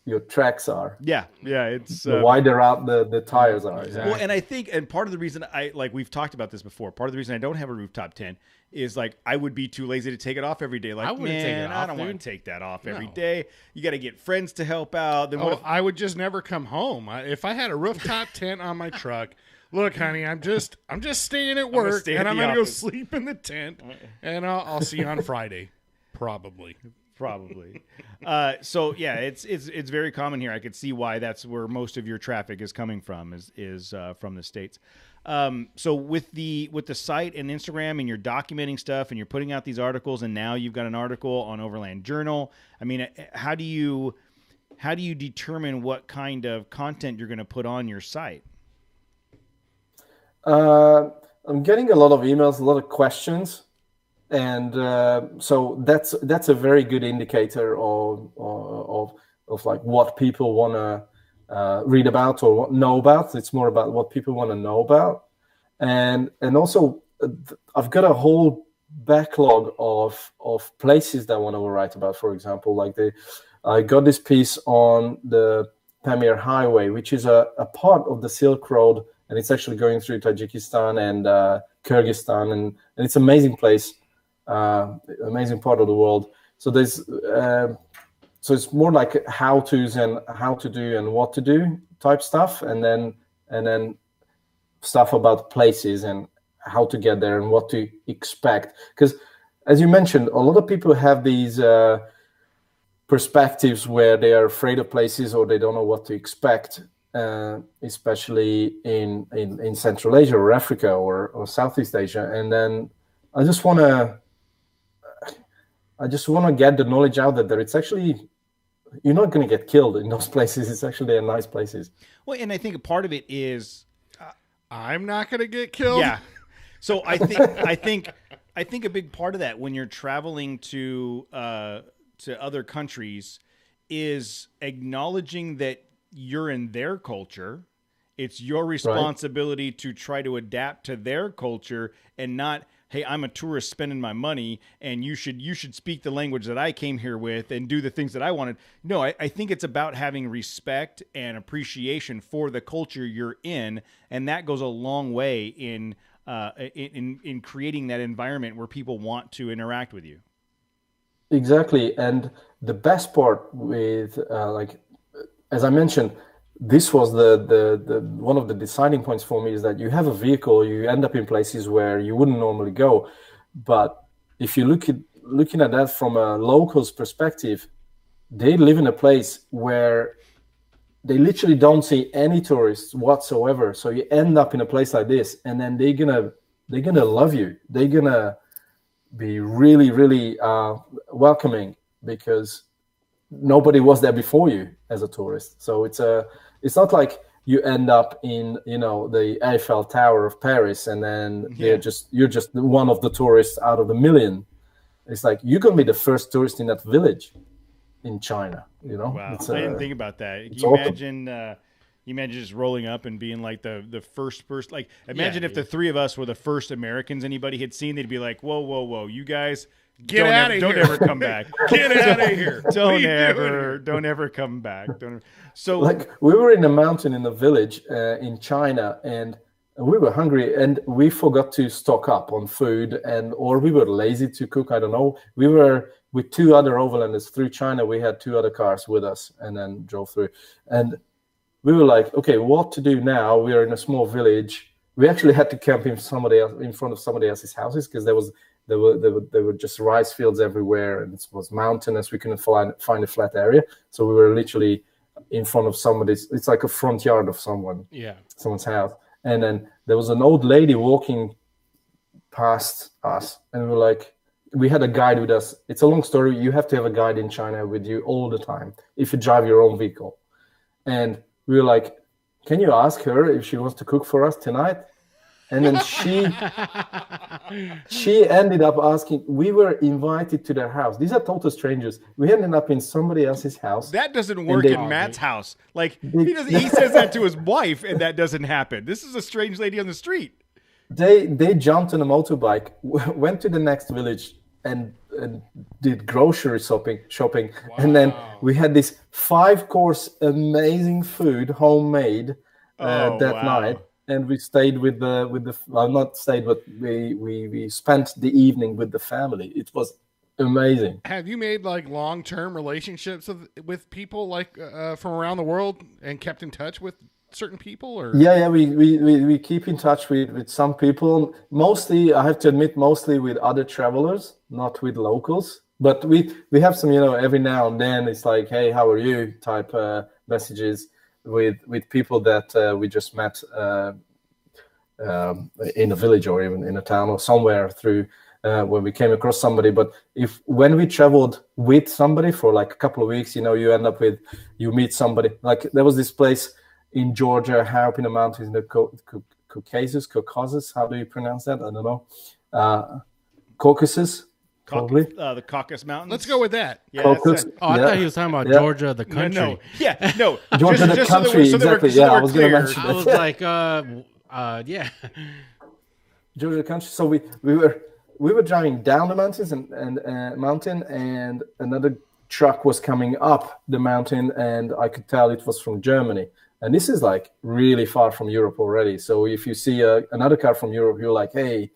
your tracks are. Yeah. It's The wider out the tires are. Exactly. well, and I think, and part of the reason we've talked about this before. Part of the reason I don't have a rooftop tent is like I would be too lazy to take it off every day. Like, I wouldn't take it man, off, I don't want dude. to take that off every No. day. You got to get friends to help out. Then what if, I would just never come home. If I had a rooftop tent on my truck, look, honey, I'm just staying at work, stay at and I'm the gonna go office. sleep in the tent, and I'll see you on Friday, probably. Probably. So yeah, it's very common here. I could see why that's where most of your traffic is coming from is from the States. So with the site and Instagram, and you're documenting stuff and you're putting out these articles, and now you've got an article on Overland Journal. I mean, how do you determine what kind of content you're going to put on your site? I'm getting a lot of emails, a lot of questions. And so that's a very good indicator of like what people want to read about or know about. It's more about what people want to know about, and also I've got a whole backlog of places that I want to write about. For example, like I got this piece on the Pamir Highway, which is a part of the Silk Road, and it's actually going through Tajikistan and Kyrgyzstan, and it's an amazing place. Amazing part of the world. So there's so it's more like how to's and how to do and what to do type stuff, and then stuff about places and how to get there and what to expect. Because as you mentioned, a lot of people have these perspectives where they are afraid of places or they don't know what to expect, especially in Central Asia or Africa or Southeast Asia. And then I just want to get the knowledge out there. It's actually, you're not going to get killed in those places. It's actually they're nice places. Well, and I think a part of it is, I'm not going to get killed. yeah. So I think a big part of that when you're traveling to other countries is acknowledging that you're in their culture. It's your responsibility to try to adapt to their culture, and not, hey, I'm a tourist spending my money, and you should speak the language that I came here with and do the things that I wanted. No, I think it's about having respect and appreciation for the culture you're in, and that goes a long way in creating that environment where people want to interact with you. Exactly, and the best part with like, as I mentioned, this was the one of the deciding points for me, is that you have a vehicle, you end up in places where you wouldn't normally go. But if you looking at that from a local's perspective, they live in a place where they literally don't see any tourists whatsoever. So you end up in a place like this, and then they're gonna love you. They're gonna be really, really welcoming, because nobody was there before you as a tourist. So it's not like you end up in, the Eiffel Tower of Paris, and then you're just one of the tourists out of the million. It's like you're gonna be the first tourist in that village in China. Wow, I didn't think about that. Can you awesome. imagine just rolling up and being like the first person? Like, imagine if the three of us were the first Americans anybody had seen. They'd be like, whoa, you guys. Get out of here. Don't ever come back. Get out of here. Don't ever come back. So, like, we were in a mountain in a village in China, and we were hungry, and we forgot to stock up on food, or we were lazy to cook. I don't know. We were with two other overlanders through China. We had two other cars with us, and then drove through. And we were like, okay, what to do now? We are in a small village. We actually had to camp in front of somebody else's houses, because there were just rice fields everywhere, and it was mountainous. We couldn't find a flat area, so we were literally in front of somebody's. It's like a front yard of someone's house. And then there was an old lady walking past us, and we were like, we had a guide with us. It's a long story. You have to have a guide in China with you all the time if you drive your own vehicle. And we were like, can you ask her if she wants to cook for us tonight? And then she ended up asking. We were invited to their house. These are total strangers. We ended up in somebody else's house. that doesn't work in Matt's house. Like, he says that to his wife, and that doesn't happen. This is a strange lady on the street. They jumped on a motorbike, went to the next village, and and did grocery shopping, and then we had this 5-course amazing food, homemade, that night. And we stayed with the well, not stayed, but we spent the evening with the family. It was amazing. Have you made like long-term relationships with people like from around the world and kept in touch with certain people? Or Yeah, we keep in touch with some people. Mostly, I have to admit, mostly with other travelers, not with locals. But we have some, every now and then it's like, hey, how are you? Type messages with people that we just met in a village or even in a town or somewhere through when we came across somebody. But when we traveled with somebody for like a couple of weeks, you end up you meet somebody. Like there was this place in Georgia, high up in the mountains, in the Caucasus. How do you pronounce that? I don't know. Caucasus. Probably. The Caucasus Mountains. Let's go with that. Yeah, Caucasus. I thought he was talking about Georgia, the country. No. Yeah, no. Georgia, the country. Exactly. I was going to mention I that. was like, yeah. Georgia, the country. So we were driving down the mountains and mountain, and another truck was coming up the mountain, and I could tell it was from Germany. And this is like really far from Europe already. So if you see another car from Europe, you're like, hey,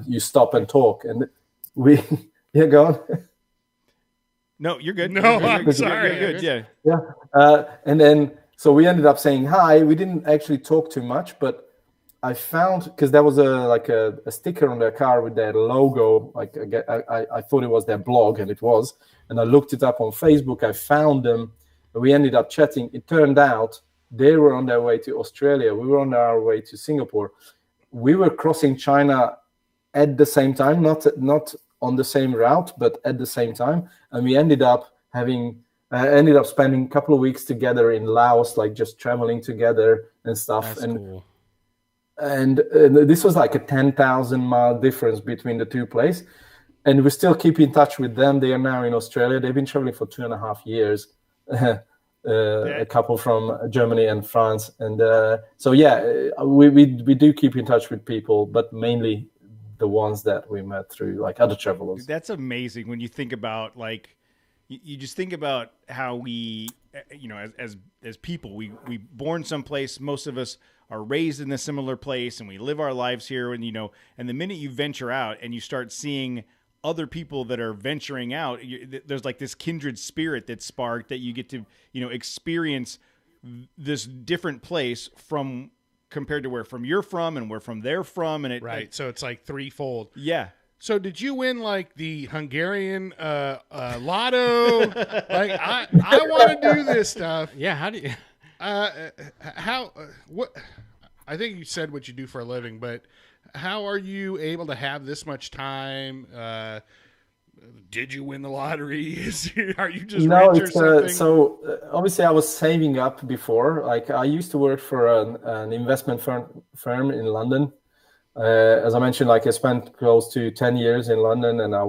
you stop and talk. And go on. No, you're good. No, I'm sorry. You're good. Yeah. And then, so we ended up saying hi. We didn't actually talk too much, but I found, because there was a sticker on their car with their logo. Like I thought it was their blog, and it was. And I looked it up on Facebook. I found them. We ended up chatting. It turned out they were on their way to Australia. We were on our way to Singapore. We were crossing China at the same time, not on the same route, but at the same time. And we ended up spending a couple of weeks together in Laos, like just traveling together and stuff. That's and cool. And this was like a 10,000 mile difference between the two places. And we still keep in touch with them. They are now in Australia. They've been traveling for 2.5 years. A couple from Germany and France. And so, yeah, we do keep in touch with people, but mainly the ones that we met through like other travelers. That's amazing when you think about like, you just think about how we, as people, we born someplace. Most of us are raised in a similar place, and we live our lives here. And and the minute you venture out and you start seeing other people that are venturing out, there's like this kindred spirit that's sparked that you get to experience this different place compared to where from you're from and where from they're from, and right. So it's like threefold. Yeah. So did you win like the Hungarian lotto? Like I want to do this stuff. Yeah. How do you? What? I think you said what you do for a living, but how are you able to have this much time? Did you win the lottery? Are you just rich or something? So obviously I was saving up before. Like I used to work for an investment firm in London. As I mentioned, like I spent close to 10 years in London, and I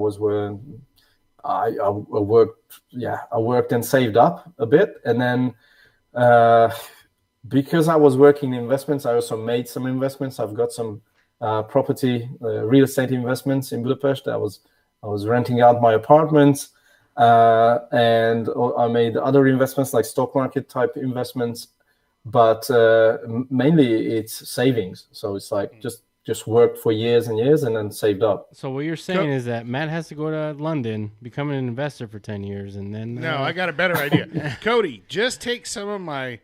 worked and saved up a bit. And then because I was working in investments, I also made some investments. I've got some property, real estate investments in Budapest. I was renting out my apartments, and I made other investments like stock market type investments, but mainly it's savings. So it's like just worked for years and years and then saved up. So what you're saying is that Matt has to go to London, become an investor for 10 years, and then... No, I got a better idea. Cody, just take some of my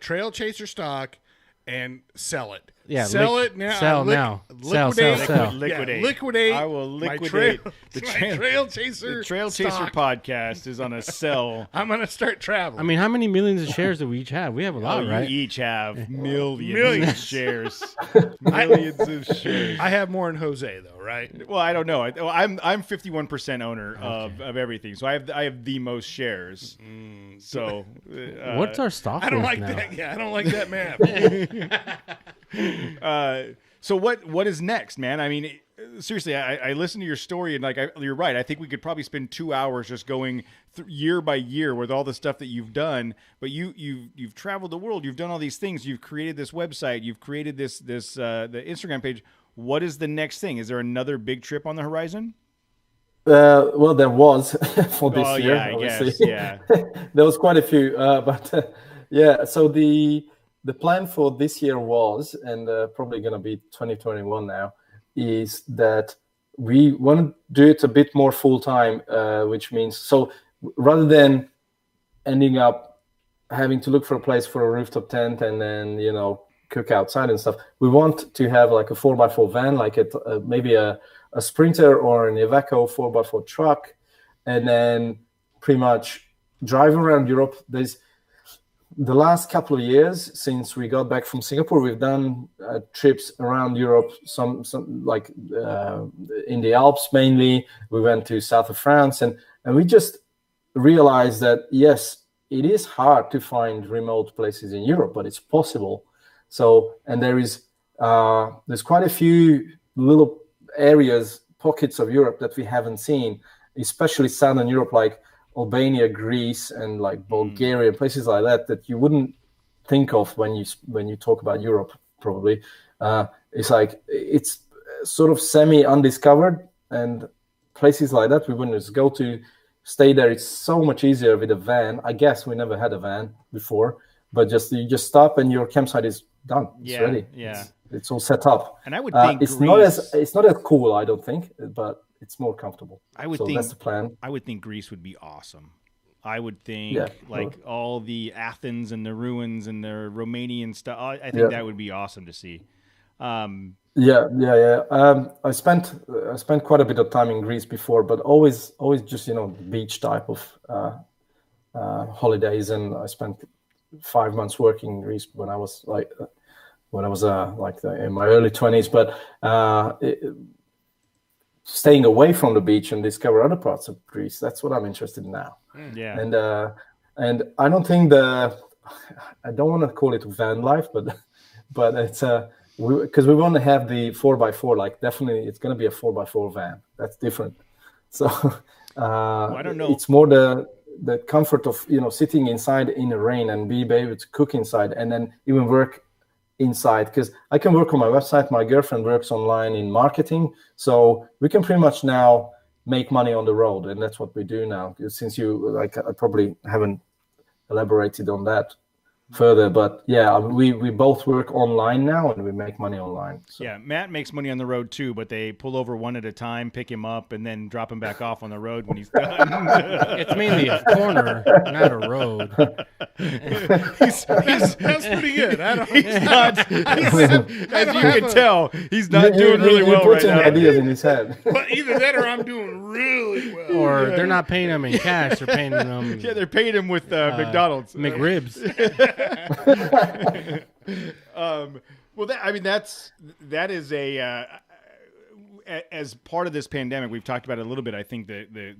Trail Chaser stock and sell it. Yeah, sell it now. Sell now. Liquidate. Sell. Liquidate. Yeah, liquidate. I will liquidate the Trail Chaser. The Trail Chaser stock. podcast is on a sell. I'm gonna start traveling. I mean, how many millions of shares do we each have? We have a lot, right? You each have millions of shares. Millions of shares. I have more than Jose though, right? Well, I don't know. I'm 51% owner of everything, so I have the most shares. So what's our stock? I don't like now? that. Yeah, I don't like that math. So what is next, man? I mean, seriously, I listened to your story, and like you're right. I think we could probably spend 2 hours just going year by year with all the stuff that you've done. But you've traveled the world. You've done all these things. You've created this website. You've created the Instagram page. What is the next thing? Is there another big trip on the horizon? Well, there was for this year. Yeah, I obviously. guess. Yeah. There was quite a few, but yeah. So the plan for this year was, and probably going to be 2021 now, is that we want to do it a bit more full time, which means so rather than ending up having to look for a place for a rooftop tent and then cook outside and stuff, we want to have like a 4x4 van, like maybe a Sprinter or an Iveco 4x4 truck, and then pretty much drive around Europe. There's the last couple of years since we got back from Singapore, we've done trips around Europe, some like in the Alps mainly. We went to south of France, and we just realized that yes, it is hard to find remote places in Europe, but it's possible. So, and there's quite a few little areas, pockets of Europe that we haven't seen, especially Southern Europe, like Albania, Greece, and like Bulgaria, places like that you wouldn't think of when you talk about Europe. Probably, it's like it's sort of semi-undiscovered, and places like that we wouldn't just go to. Stay there. It's so much easier with a van. I guess we never had a van before, but you just stop and your campsite is done. It's ready. Yeah, it's all set up. And I would think it's not as cool, I don't think, but it's more comfortable. I would think that's the plan. I would think Greece would be awesome. I would think all the Athens and the ruins and the Romanian stuff. I think that would be awesome to see. I spent quite a bit of time in Greece before, but always just beach type of holidays. And I spent 5 months working in Greece when I was in my early 20s. But staying away from the beach and discover other parts of Greece, that's what I'm interested in now. Yeah. And I don't think I don't want to call it van life, but it's because we want to have the 4x4, like definitely it's going to be a 4x4 van. That's different. So I don't know. It's more the comfort of sitting inside in the rain and be able to cook inside and then even work inside, because I can work on my website. My girlfriend works online in marketing, so we can pretty much now make money on the road, and that's what we do now. Since I probably haven't elaborated on that further, but yeah, we both work online now and we make money online. So. Yeah, Matt makes money on the road too, but they pull over one at a time, pick him up, and then drop him back off on the road when he's done. It's mainly a corner, not a road. That's pretty good. As you can tell, he's not doing really well right now. Ideas in his head. But either that or I'm doing really well. Or they're not paying him in cash; they're paying him. Yeah, they're paying him with McDonald's McRibs. Well, that is as part of this pandemic, we've talked about it a little bit. I think the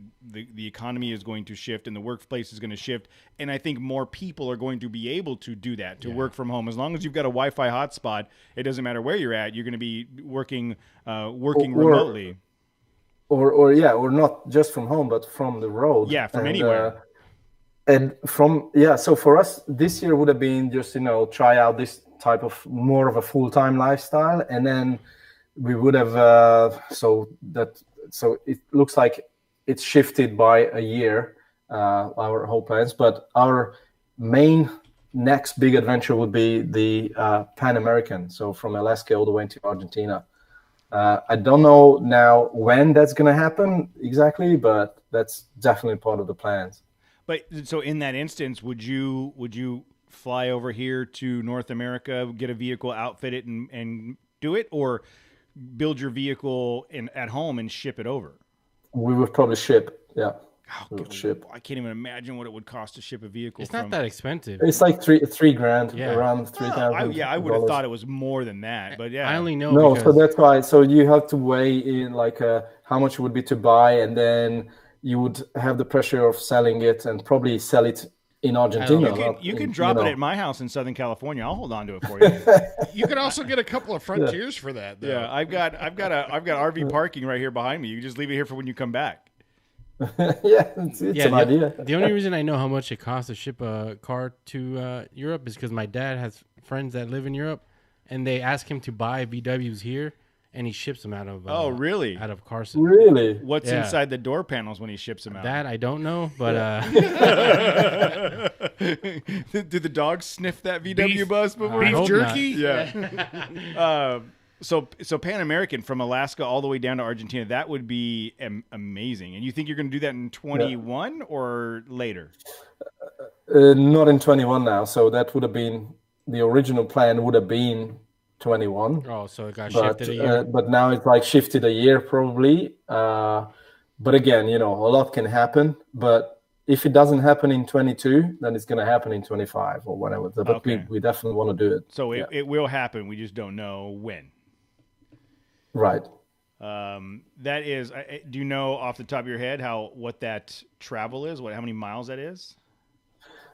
economy is going to shift and the workplace is going to shift, and I think more people are going to be able to do that, to work from home. As long as you've got a Wi-Fi hotspot, it doesn't matter where you're at. You're going to be working remotely, or not just from home, but from the road. Yeah, from anywhere. So for us, this year would have been just, try out this type of more of a full-time lifestyle. And then we would have, so it looks like it's shifted by a year, our whole plans, but our main next big adventure would be the Pan American. So from Alaska all the way to Argentina. I don't know now when that's going to happen exactly, but that's definitely part of the plans. But so in that instance, would you fly over here to North America, get a vehicle, outfit it, and do it, or build your vehicle at home and ship it over? We would probably ship. Yeah, ship. I can't even imagine what it would cost to ship a vehicle. It's not that expensive. It's like $3,000, around $3,000. I would have thought it was more than that, but yeah. I only know. No, so that's why. So you have to weigh in how much it would be to buy, and then you would have the pressure of selling it and probably sell it in Argentina. You can drop it at my house in Southern California. I'll hold on to it for you. You can also get a couple of Frontiers for that, though. Yeah, I've got RV parking right here behind me. You can just leave it here for when you come back. It's an idea. The only reason I know how much it costs to ship a car to Europe is because my dad has friends that live in Europe, and they ask him to buy VWs here, and he ships them out of. Oh, really? Out of Carson. Really? What's Yeah. inside the door panels when he ships them out? That I don't know, but Did the dogs sniff that VW bus before? I Beef hope jerky? Yeah. So Pan American from Alaska all the way down to Argentina, that would be amazing. And you think you're going to do that in 21 or later? Not in 21 now. So that would have been the original plan. Would have been 21. Oh, so it got But shifted a year. but now it's like shifted a year probably. But again, a lot can happen. But if it doesn't happen in 22, then it's going to happen in 25 or whatever. But Okay. we definitely want to do it. So it will happen. We just don't know when. Right. That is, do you know off the top of your head what that travel is? How many miles that is?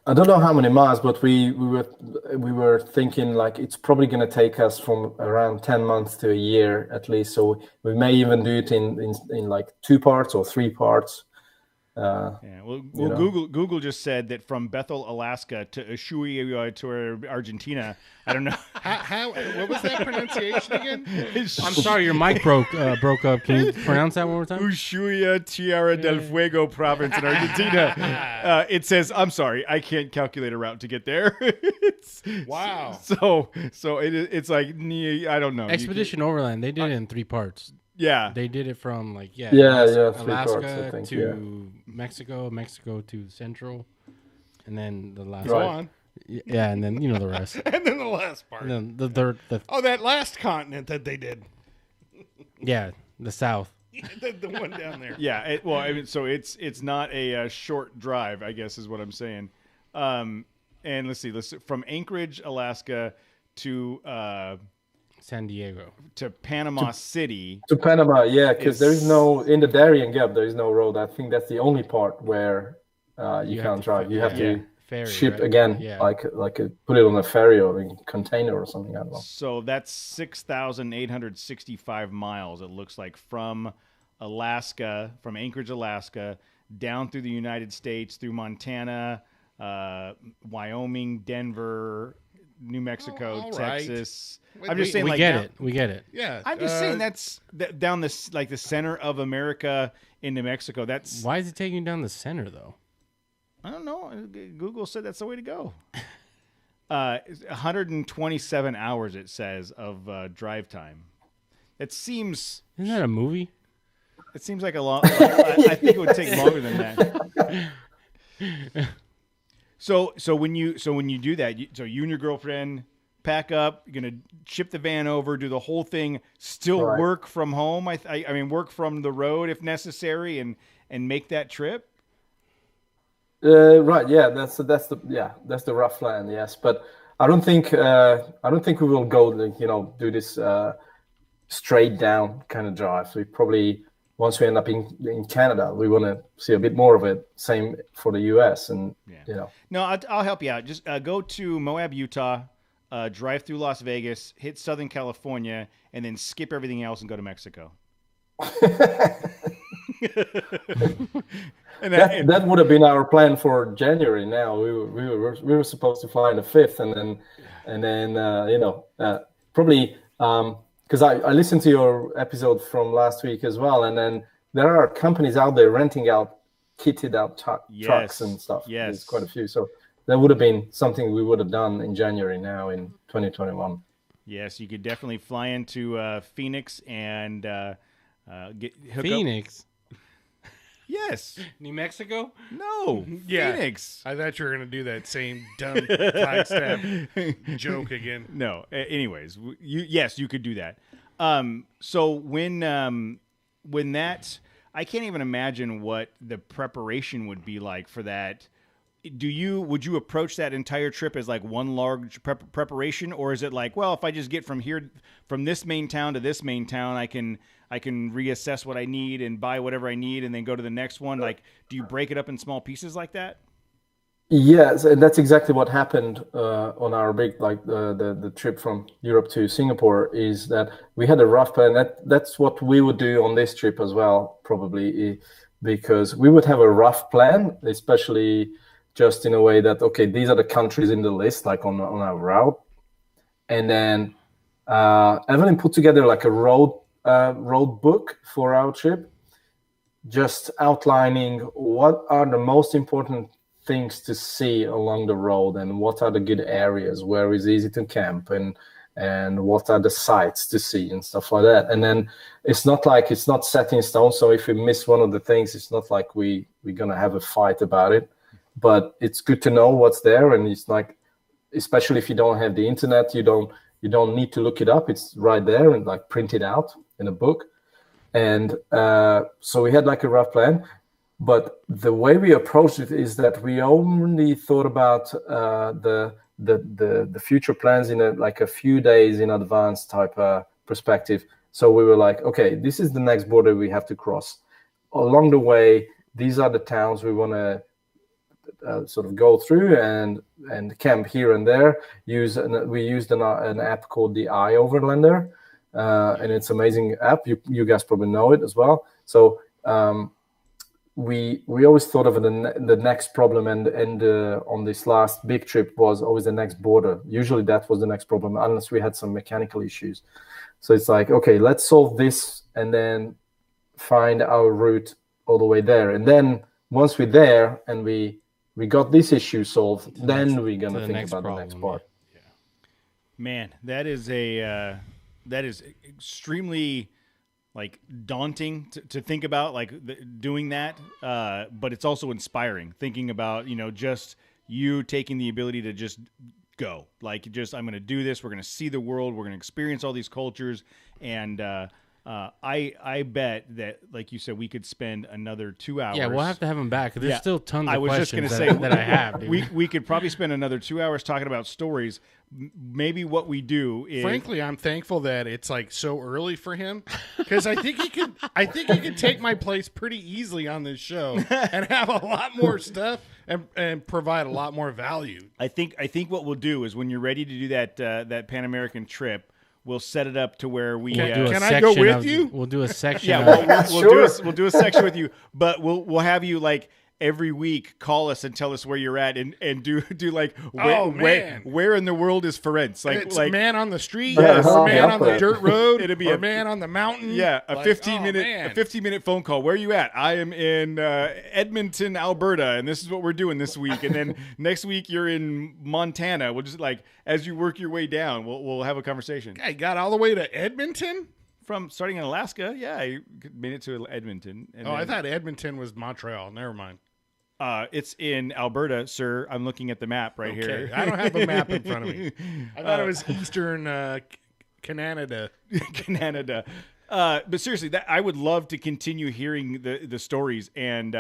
I don't know how many miles, but we were thinking like it's probably going to take us from around 10 months to a year at least. So we may even do it in like 2 parts or 3 parts. Yeah. Well, Google just said that from Bethel, Alaska to Ushuaia to Argentina. I don't know. How? What was that pronunciation again? I'm sorry, your mic broke up. Can you pronounce that one more time? Ushuaia, Tierra del Fuego province in Argentina. It says, I'm sorry, I can't calculate a route to get there. Wow. So it's like, I don't know. Expedition Overland. They did it in 3 parts. Yeah. They did it from like 3 Alaska parts, I think, to Mexico to Central, and then the last Go Right. on. yeah, and then the rest, And then the last part. and then the third, Oh, that last continent that they did. the South. The one down there. Yeah. So it's not a short drive, I guess is what I'm saying. And let's see, from Anchorage, Alaska to San Diego. Panama City. To Panama, because there is in the Darien Gap, there is no road. I think that's the only part where you can't drive. You have to ferry, ship right? again, Yeah. put it on a ferry or a container or something. I don't know. So that's 6,865 miles, it looks like, from Anchorage, Alaska, down through the United States, through Montana, Wyoming, Denver, New Mexico, all right. Texas. Wait, I'm just saying, We like, get it. We get it. Yeah. I'm just saying that's down this like the center of America in New Mexico. That's Why is it taking you down the center though? I don't know. Google said that's the way to go. 127 hours it says of drive time. It seems Isn't that a movie? like a long. I think it would take longer than that. So when you do that, you and your girlfriend pack up, you're gonna ship the van over, do the whole thing, still Right. work from home. I mean, work from the road if necessary, and make that trip. Right, yeah, that's the rough plan, yes. But I don't think we will go do this straight down kind of drive. So we probably once we end up in Canada, we want to see a bit more of it. Same for the US, and No, I'll help you out. Just go to Moab, Utah, drive through Las Vegas, hit Southern California, and then skip everything else and go to Mexico. And that would have been our plan for January. Now we were supposed to fly on the 5th, and then probably because I listened to your episode from last week as well, and then there are companies out there renting out kitted out trucks and stuff. Yes, there's quite a few. So that would have been something we would have done in January now in 2021. Yes, you could definitely fly into Phoenix and hook Phoenix, up. Yes. New Mexico. No. Yeah. Phoenix. I thought you were going to do that same dumb Flagstaff joke again. No. Anyways, you could do that. So when that, I can't even imagine what the preparation would be like for that. Would you approach that entire trip as like one large preparation, or is it like, well, if I just get from this main town to this main town, I can reassess what I need and buy whatever I need and then go to the next one? Like, do you break it up in small pieces like that? Yes, and that's exactly what happened on our big, the trip from Europe to Singapore, is that we had a rough plan. That's what we would do on this trip as well, probably, because we would have a rough plan, especially just in a way that, okay, these are the countries in the list, like on our route. And then Evelyn put together like a road road book for our trip, just outlining what are the most important things to see along the road and what are the good areas where it's easy to camp and what are the sights to see and stuff like that. And then it's not set in stone. So if we miss one of the things, it's not like we're going to have a fight about it, but it's good to know what's there. And it's like, especially if you don't have the internet, you don't need to look it up. It's right there and like print it out in a book. And so we had like a rough plan, but the way we approached it is that we only thought about the future plans in a few days in advance type perspective. So we were like, okay, this is the next border we have to cross. Along the way, these are the towns we want to sort of go through and camp here and there. We used an app called the iOverlander. And it's an amazing app. You guys probably know it as well. So we always thought of the next problem, and on this last big trip was always the next border. Usually that was the next problem, unless we had some mechanical issues. So it's like, okay, let's solve this and then find our route all the way there. And then once we're there and we got this issue solved, then we're gonna think about the next part. Yeah. Man, that is extremely like daunting to think about, like doing that. But it's also inspiring thinking about, just you taking the ability to just go, like, I'm going to do this. We're going to see the world. We're going to experience all these cultures. And, I bet that, like you said, we could spend another 2 hours. Yeah, we'll have to have him back. There's still tons of I was questions just gonna that I have. Dude. We could probably spend another 2 hours talking about stories. Maybe what we do is, frankly, I'm thankful that it's like so early for him, because I think he could take my place pretty easily on this show and have a lot more stuff and provide a lot more value. I think what we'll do is when you're ready to do that Pan American trip, we'll set it up to where we can I go with you? We'll do a section. Yeah, Sure. we'll do a section with you, but we'll have you like every week call us and tell us where you're at and do like where in the world is Ferenc? It's man on the street, Yes. or man on the dirt road, It'll be or a man on the mountain. Yeah, a Like, 15-minute phone call. Where are you at? I am in Edmonton, Alberta, and this is what we're doing this week. And then next week you're in Montana. We'll just like as you work your way down, we'll have a conversation. I got all the way to Edmonton. From starting in Alaska, I made it to Edmonton. And I thought Edmonton was Montreal. Never mind. It's in Alberta, sir. I'm looking at the map right here. I don't have a map in front of me. I thought it was Eastern Canada. Canada. But seriously, I would love to continue hearing the stories and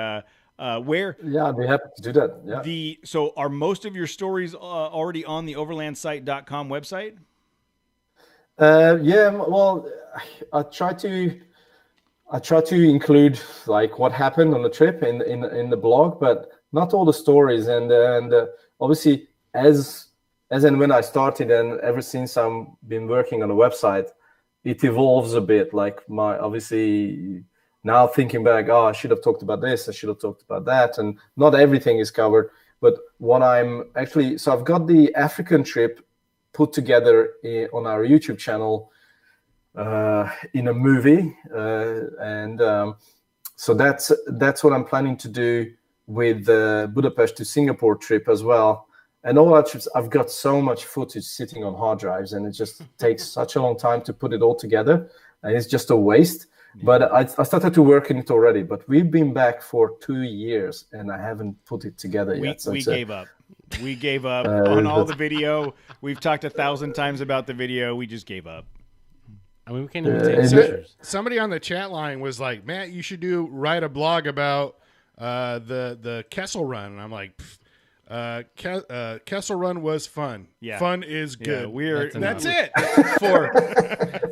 where. Yeah, I'd be happy to do that. Yeah. So are most of your stories already on the overlandsight.com website? Yeah. Well, I try to include like what happened on the trip in the blog, but not all the stories. And obviously, as and when I started, and ever since I've been working on the website, it evolves a bit. Like obviously now thinking back, I should have talked about this, I should have talked about that, and not everything is covered. But what so I've got the African trip put together on our YouTube channel in a movie, and so that's what I'm planning to do with the Budapest to Singapore trip as well. And all our trips, I've got so much footage sitting on hard drives, and it just takes such a long time to put it all together, and it's just a waste. But I started to work in it already. But we've been back for 2 years, and I haven't put it together yet. So we gave up. We gave up on all the video. We've talked 1,000 times about the video. We just gave up. I mean, we can't even take pictures. Somebody on the chat line was like, "Matt, you should write a blog about the Kessel Run." And I'm like, Kessel Run was fun. Yeah. Fun is good. That's it.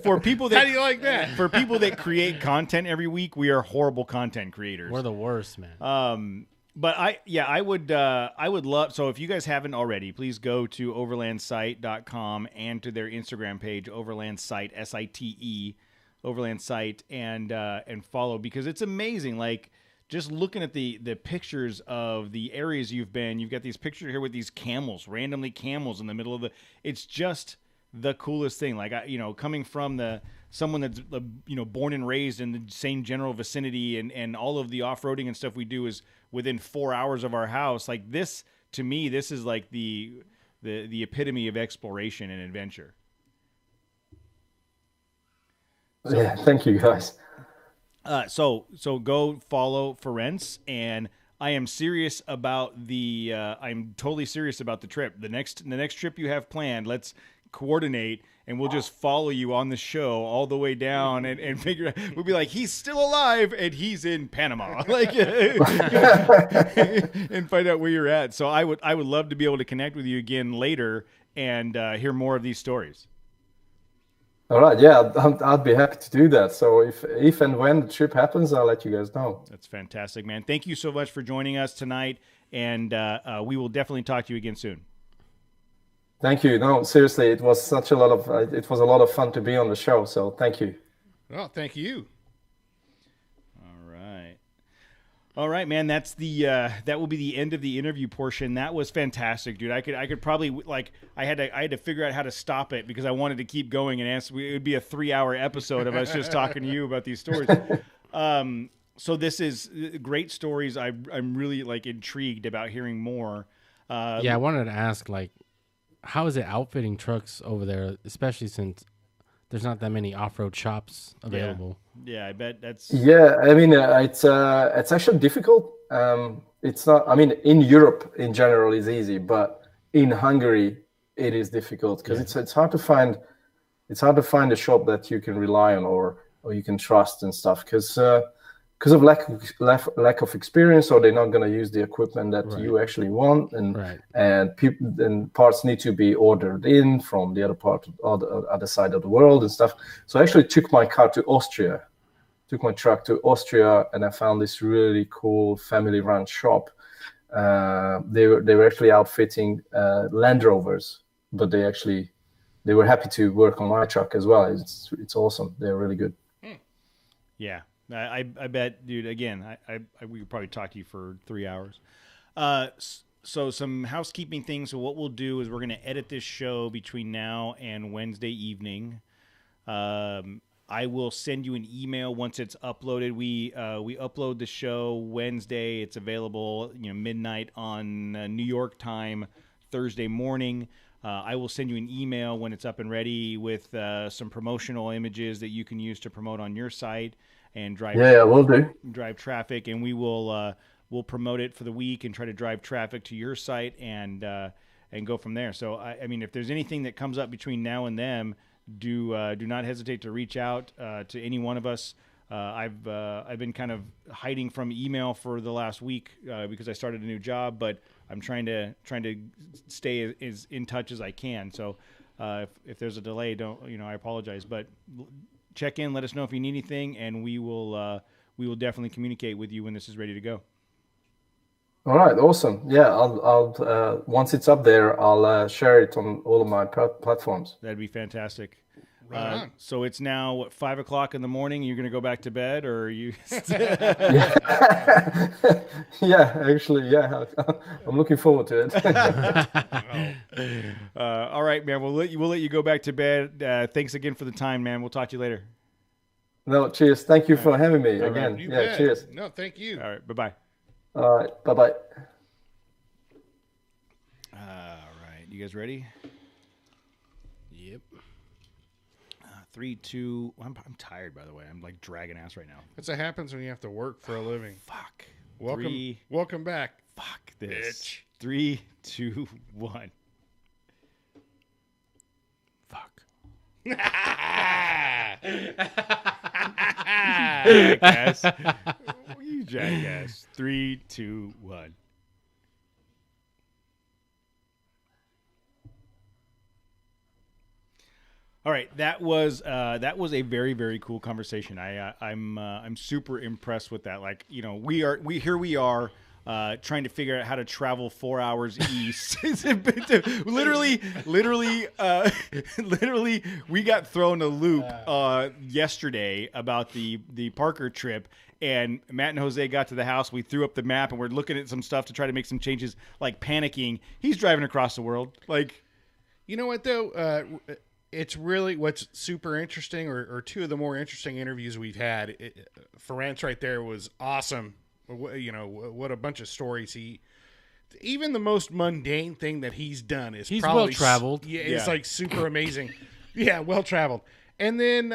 For people that How do you like that? For people that create content every week, we are horrible content creators. We're the worst, man. But I would love, so if you guys haven't already, please go to overlandsight.com and to their Instagram page, overlandsight, SITE, overlandsight, and follow, because it's amazing. Like, just looking at the pictures of the areas you've been, you've got these pictures here with these camels, randomly camels in the middle of it's just the coolest thing. Like, coming from someone that's, born and raised in the same general vicinity, and all of the off-roading and stuff we do is within 4 hours of our house. Like, this, to me, this is like the epitome of exploration and adventure. Yeah, thank you guys. So go follow Ferenc, and I am serious about I'm totally serious about the trip. The next trip you have planned, let's coordinate, and we'll just follow you on the show all the way down and figure out. We'll be like, he's still alive and he's in Panama, like, and find out where you're at. So I would love to be able to connect with you again later and hear more of these stories. All right, yeah, I'd be happy to do that. So if and when the trip happens, I'll let you guys know. That's fantastic, man. Thank you so much for joining us tonight, and we will definitely talk to you again soon. Thank you. No, seriously, it was a lot of fun to be on the show. So thank you. Oh, thank you. All right, man. That's that will be the end of the interview portion. That was fantastic, dude. I could probably, like, I had to figure out how to stop it because I wanted to keep going and answer. It would be a 3-hour episode of us just talking to you about these stories. So this is great stories. I'm really, like, intrigued about hearing more. Yeah, I wanted to ask, like, how is it outfitting trucks over there, especially since there's not that many off-road shops available? Yeah, I bet that's... Yeah, I mean, it's actually difficult. It's not... I mean, in Europe, in general, is easy, but in Hungary, it is difficult because it's hard to find... It's hard to find a shop that you can rely on or you can trust and stuff because of lack of experience, or they're not going to use the equipment that you actually want, and people and parts need to be ordered in from the other side of the world and stuff. So I actually took my truck to Austria, and I found this really cool family-run shop. They were actually outfitting Land Rovers, but they were happy to work on my truck as well. It's awesome. They're really good. Yeah. I bet, dude, again, we could probably talk to you for 3 hours. So some housekeeping things. So what we'll do is we're going to edit this show between now and Wednesday evening. I will send you an email once it's uploaded. We upload the show Wednesday. It's available, midnight on New York time, Thursday morning. I will send you an email when it's up and ready with some promotional images that you can use to promote on your site and drive. Yeah, we'll do. Drive traffic, and we will we'll promote it for the week and try to drive traffic to your site and go from there. So I mean, if there's anything that comes up between now and then, do not hesitate to reach out to any one of us. I've been kind of hiding from email for the last week because I started a new job, but I'm trying to stay as in touch as I can. So if there's a delay, I apologize, but check in, let us know if you need anything, and we will definitely communicate with you when this is ready to go. All right, awesome. Yeah, I'll once it's up there, I'll share it on all of my platforms. That'd be fantastic. Right on. So it's now 5 o'clock in the morning. You're going to go back to bed, or are you? Yeah, actually, yeah. I'm looking forward to it. All right, man. We'll let you go back to bed. Thanks again for the time, man. We'll talk to you later. No, cheers. Thank you for having me again. You bet. Cheers. No, thank you. All right, bye-bye. All right, bye-bye. All right, you guys ready? Yep. 3, 2. I'm tired, by the way. I'm like dragging ass right now. That's what happens when you have to work for a living. Fuck. Welcome back. Fuck this. Bitch. 3, 2, 1. Fuck. Jackass. You jackass. 3, 2, 1. All right, that was a very, very cool conversation. I'm super impressed with that. Like, we are trying to figure out how to travel 4 hours east. literally, we got thrown a loop yesterday about the Parker trip, and Matt and Jose got to the house. We threw up the map, and we're looking at some stuff to try to make some changes. Like panicking. He's driving across the world. Like, you know what though? it's really what's super interesting, or two of the more interesting interviews we've had. Ferentz right there was awesome. What a bunch of stories even the most mundane thing that he's done is he's probably well traveled. Yeah, it's like super amazing. Yeah, well traveled. And then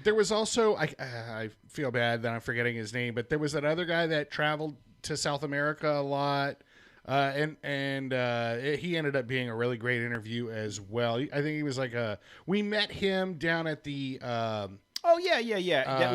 there was also I feel bad that I'm forgetting his name, but there was that other guy that traveled to South America a lot. And he ended up being a really great interview as well. I think he was we met him down at the Oh yeah.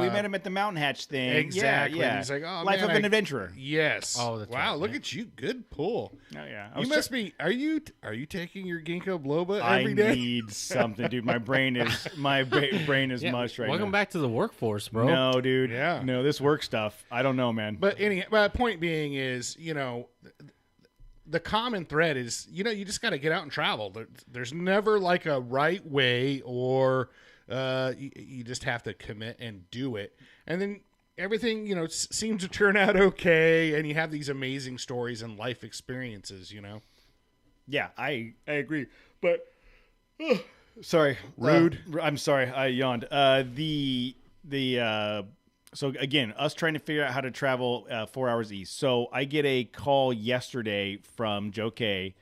We met him at the Mountain Hatch thing. exactly. Yeah. He's like, oh, Life man, of an Adventurer. Yes. Oh, that's wow. right, Look yeah. at you. Good pull. Oh yeah. You must be. Are you taking your ginkgo biloba I every day? need something, dude. My brain is mush right now. Welcome back to the workforce, bro. No, dude. Yeah. No, this work stuff. I don't know, man. But point being is, the common thread is, you just got to get out and travel. There's never like a right way, or you just have to commit and do it. And then everything, seems to turn out okay. And you have these amazing stories and life experiences, Yeah, I agree. But sorry, Rude. I'm sorry, I yawned. So again, us trying to figure out how to travel 4 hours east. So I get a call yesterday from Joe K,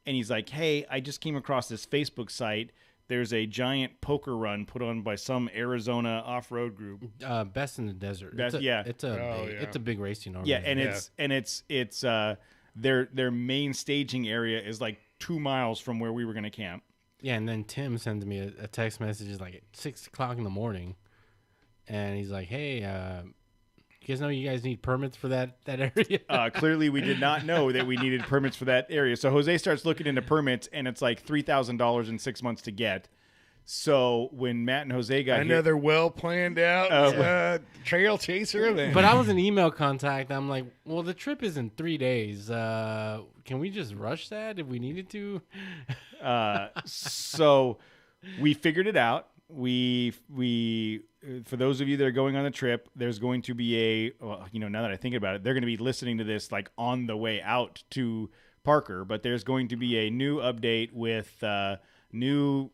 and he's like, "Hey, I just came across this Facebook site. There's a giant poker run put on by some Arizona off-road group. Best in the Desert. It's It's a big racing Yeah, organization. and it's their main staging area is like 2 miles from where we were going to camp. Yeah, and then Tim sends me a text message like at 6:00 in the morning, and he's like, "Hey, you guys know you guys need permits for that area?" Clearly, we did not know that we needed permits for that area. So Jose starts looking into permits, and it's like $3,000 in 6 months to get. So when Matt and Jose got another well planned out trail chaser event. But I was in email contact. I'm like, "Well, the trip is in 3 days. Can we just rush that if we needed to?" So we figured it out. We for those of you that are going on the trip, there's going to be now that I think about it, they're going to be listening to this like on the way out to Parker, but there's going to be a new update with new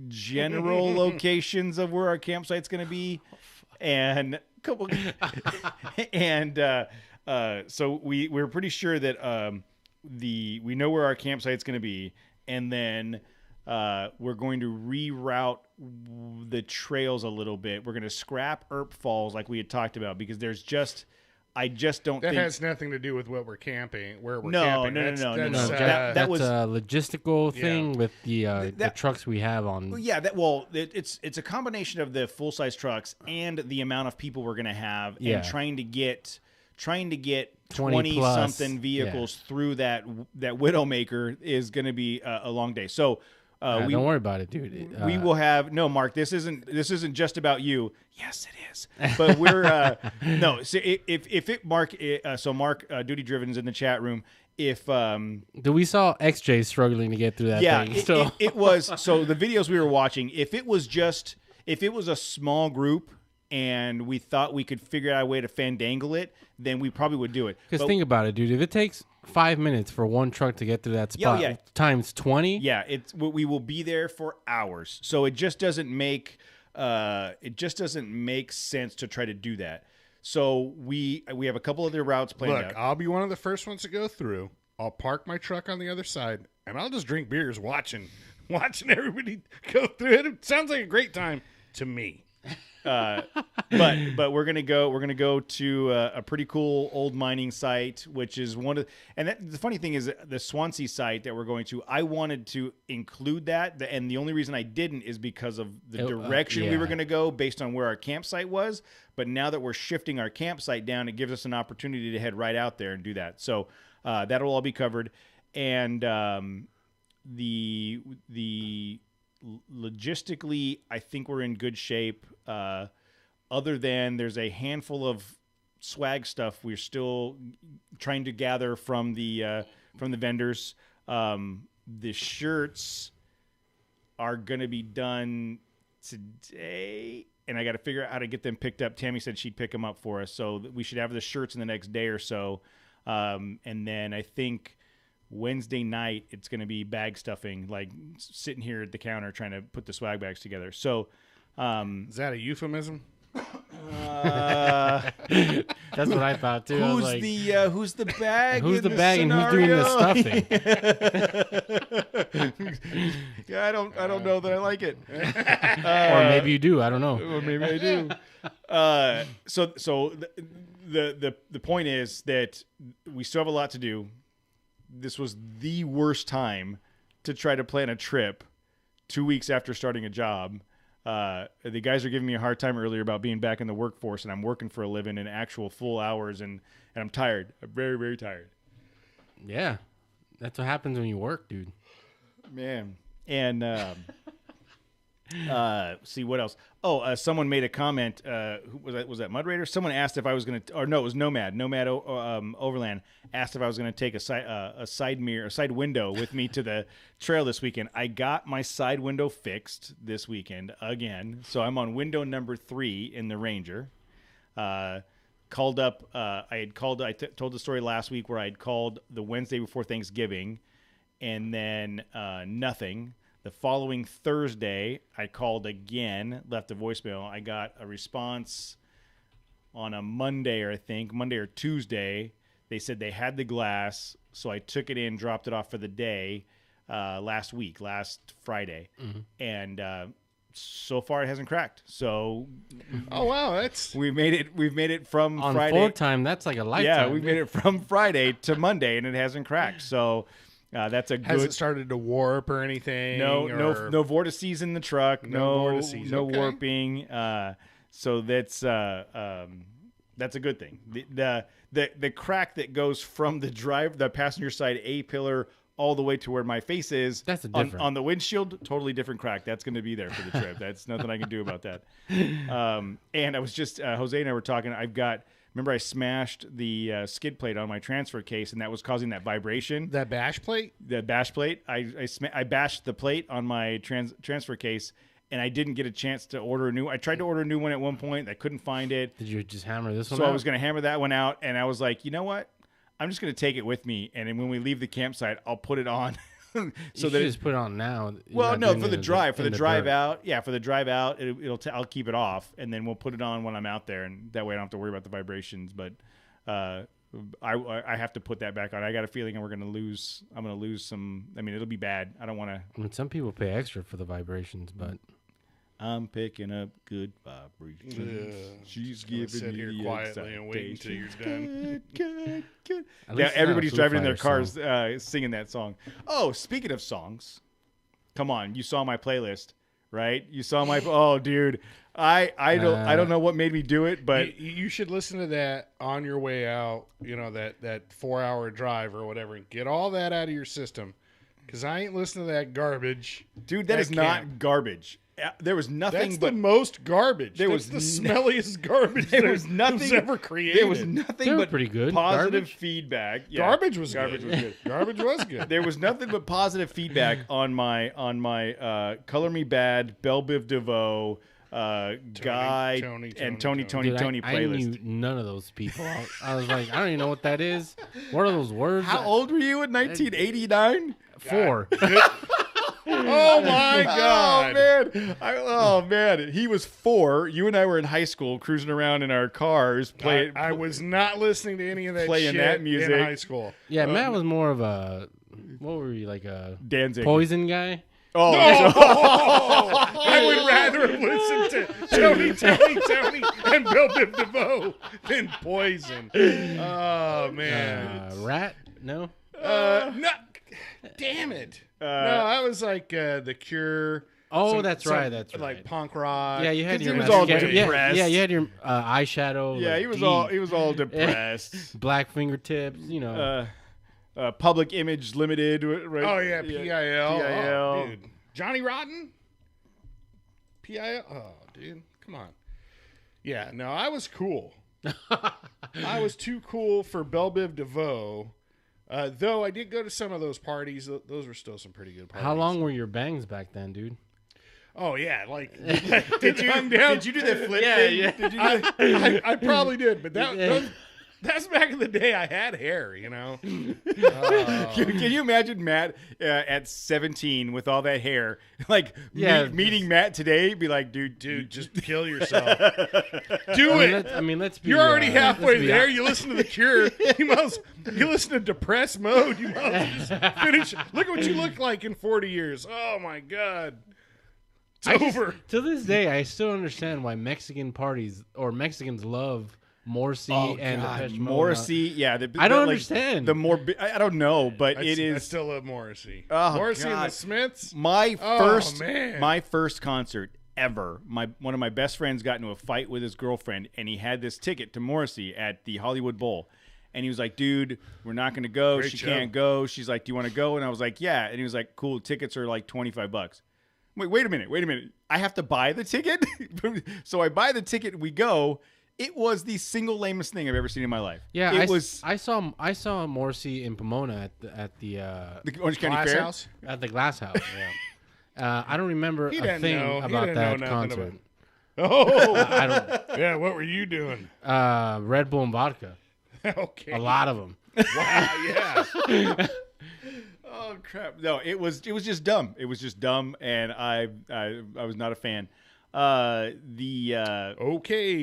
general locations of where our campsite's going to be, and so we're pretty sure that we know where our campsite's going to be, and then we're going to reroute the trails a little bit. We're going to scrap Earp Falls like we had talked about, because I just don't think that has nothing to do with what we're camping. Where we're No. camping. No. That was a logistical thing with the trucks we have on. Yeah, it's a combination of the full size trucks and the amount of people we're going to have, and trying to get 20 something vehicles through that Widowmaker is going to be a long day. So don't worry about it, dude. We will have Mark. This isn't just about you. Yes, it is. But we're no. So if it Mark, so Mark Duty Driven is in the chat room. If we saw XJ struggling to get through that thing. It was so the videos we were watching. If it was a small group and we thought we could figure out a way to fandangle it, then we probably would do it. Because think about it, dude. If it takes 5 minutes for one truck to get through that spot times 20, we will be there for hours. So it just doesn't make sense to try to do that. So we have a couple other routes planned out. Look, I'll be one of the first ones to go through. I'll park my truck on the other side, and I'll just drink beers watching everybody go through it. It sounds like a great time to me. But we're gonna go to a pretty cool old mining site, which is the funny thing is the Swansea site that we're going to. I wanted to include that, and the only reason I didn't is because of the direction we were going to go based on where our campsite was. But now that we're shifting our campsite down, it gives us an opportunity to head right out there and do that. So that'll all be covered, and the logistically, I think we're in good shape. Other than there's a handful of swag stuff we're still trying to gather from the vendors. The shirts are going to be done today, and I got to figure out how to get them picked up. Tammy said she'd pick them up for us, so we should have the shirts in the next day or so. And then I think Wednesday night, it's going to be bag stuffing, like sitting here at the counter trying to put the swag bags together. So, Is that a euphemism? That's what I thought too. who's the bag? Who's in the bag and who's doing the stuffing? Yeah, I don't know that I like it. or maybe you do. I don't know. Or maybe I do. So the point is that we still have a lot to do. This was the worst time to try to plan a trip 2 weeks after starting a job. The guys are giving me a hard time earlier about being back in the workforce, and I'm working for a living in actual full hours, and I'm tired. I'm very, very tired. Yeah, that's what happens when you work, dude. Man. And see what else. Someone made a comment. Who was that Mud Raider? Someone asked if I was going to, or no, it was Nomad Overland asked if I was going to take a side window with me to the trail this weekend. I got my side window fixed this weekend again, so I'm on window number 3 in the Ranger. Called up. I told the story last week where I had called the Wednesday before Thanksgiving, and then nothing. The following Thursday, I called again, left a voicemail. I got a response on a Monday or Tuesday. They said they had the glass, so I took it in, dropped it off for the day last Friday. Mm-hmm. And so far it hasn't cracked. So oh wow, we've made it from on Friday. On full time, that's like a lifetime. Yeah, we made it from Friday to Monday, and it hasn't cracked. So that's a good. Has it started to warp or anything? No vortices in the truck. No vortices. Okay. Warping. So that's a good thing. The crack that goes from the passenger side A-pillar all the way to where my face is. That's on the windshield. Totally different crack. That's going to be there for the trip. That's nothing I can do about that. And I was just Jose and I were talking. Remember, I smashed the skid plate on my transfer case, and that was causing that vibration. That bash plate? The bash plate. I bashed the plate on my transfer case, and I didn't get a chance to order a new. I tried to order a new one at one point. I couldn't find it. Did you just hammer this one out? out? I was going to hammer that one out, and I was like, you know what? I'm just going to take it with me, and then when we leave the campsite, I'll put it on. So you should just put it on now. Well, no, for the drive out. Yeah, for the drive out, I'll keep it off, and then we'll put it on when I'm out there, and that way I don't have to worry about the vibrations. But I have to put that back on. I got a feeling I'm going to lose some. I mean, it'll be bad. I don't want to. I mean, some people pay extra for the vibrations, but I'm picking up good vibrations. Yeah. She's giving sit me here the quietly and wait until you're done. Good. Yeah, everybody's driving in their cars singing that song. Oh, speaking of songs, come on, you saw my playlist, right? You saw my dude. I don't know what made me do it, but you should listen to that on your way out. You know, that 4-hour drive or whatever, and get all that out of your system. Because I ain't listening to that garbage, dude. That is not garbage. There was nothing. That's the most garbage. That's the smelliest garbage. There was nothing ever created. There was nothing but pretty good positive feedback. Yeah. Garbage was good. Garbage was good. There was nothing but positive feedback on my Color Me Bad, Belle Biv DeVoe, Guy, and Tony playlist. I knew none of those people. I was like, I don't even know what that is. What are those words? How old were you in 1989? 4. Oh my God! Oh man! He was 4. You and I were in high school, cruising around in our cars, playing. I was not listening to any of that playing shit that music in high school. Yeah, Matt was more of a what were you like a Danzig Poison guy? Oh, no! I would rather have listened to Tony, and Bill Biv DeVoe than Poison. Oh man, Rat? No. No. Damn it. No, I was like The Cure. Oh, that's right. Like punk rock. Yeah, you had your. He was all depressed. Yeah, you had your eyeshadow. Yeah, like he was all depressed. Black fingertips. You know. Public Image Limited. Right? Oh yeah, PIL. Oh, dude, Johnny Rotten. PIL. Oh, dude, come on. Yeah, no, I was cool. I was too cool for Belle Biv DeVoe. Though I did go to some of those parties. Those were still some pretty good parties. How long were your bangs back then, dude? Oh, yeah. Like, did you do the flip thing? Yeah. Did you I probably did, but That's back in the day. I had hair, you know. Can you imagine Matt at 17 with all that hair? Like meeting Matt today, be like, dude, Just kill yourself. Do it. Let's be. You're already halfway there. You listen to The Cure. You listen to Depressed Mode. You might as well just finish. Look at what you look like in 40 years. Oh my God. It's over. To this day, I still understand why Mexican parties or Mexicans love Morrissey and Depeche Mode. Morrissey. Yeah, I don't understand. The more I don't know, but I still love Morrissey. Oh, Morrissey God. and the Smiths. My man. first concert ever. One of my best friends got into a fight with his girlfriend, and he had this ticket to Morrissey at the Hollywood Bowl. And he was like, dude, we're not going to go. Great She show. can't go. She's like, do you want to go? And I was like, yeah. And he was like, cool. Tickets are like $25. Wait a minute. I have to buy the ticket? So I buy the ticket. We go. It was the single lamest thing I've ever seen in my life. Yeah, I saw Morrissey in Pomona at the Orange County Glass Fair. House. at the Glass House. Yeah. I don't remember He a didn't thing know. He about didn't that know nothing concert. Oh, I don't. yeah. What were you doing? Red Bull and vodka. Okay. A lot of them. Wow. Yeah. Oh crap! No, it was just dumb. It was just dumb, and I was not a fan. Okay,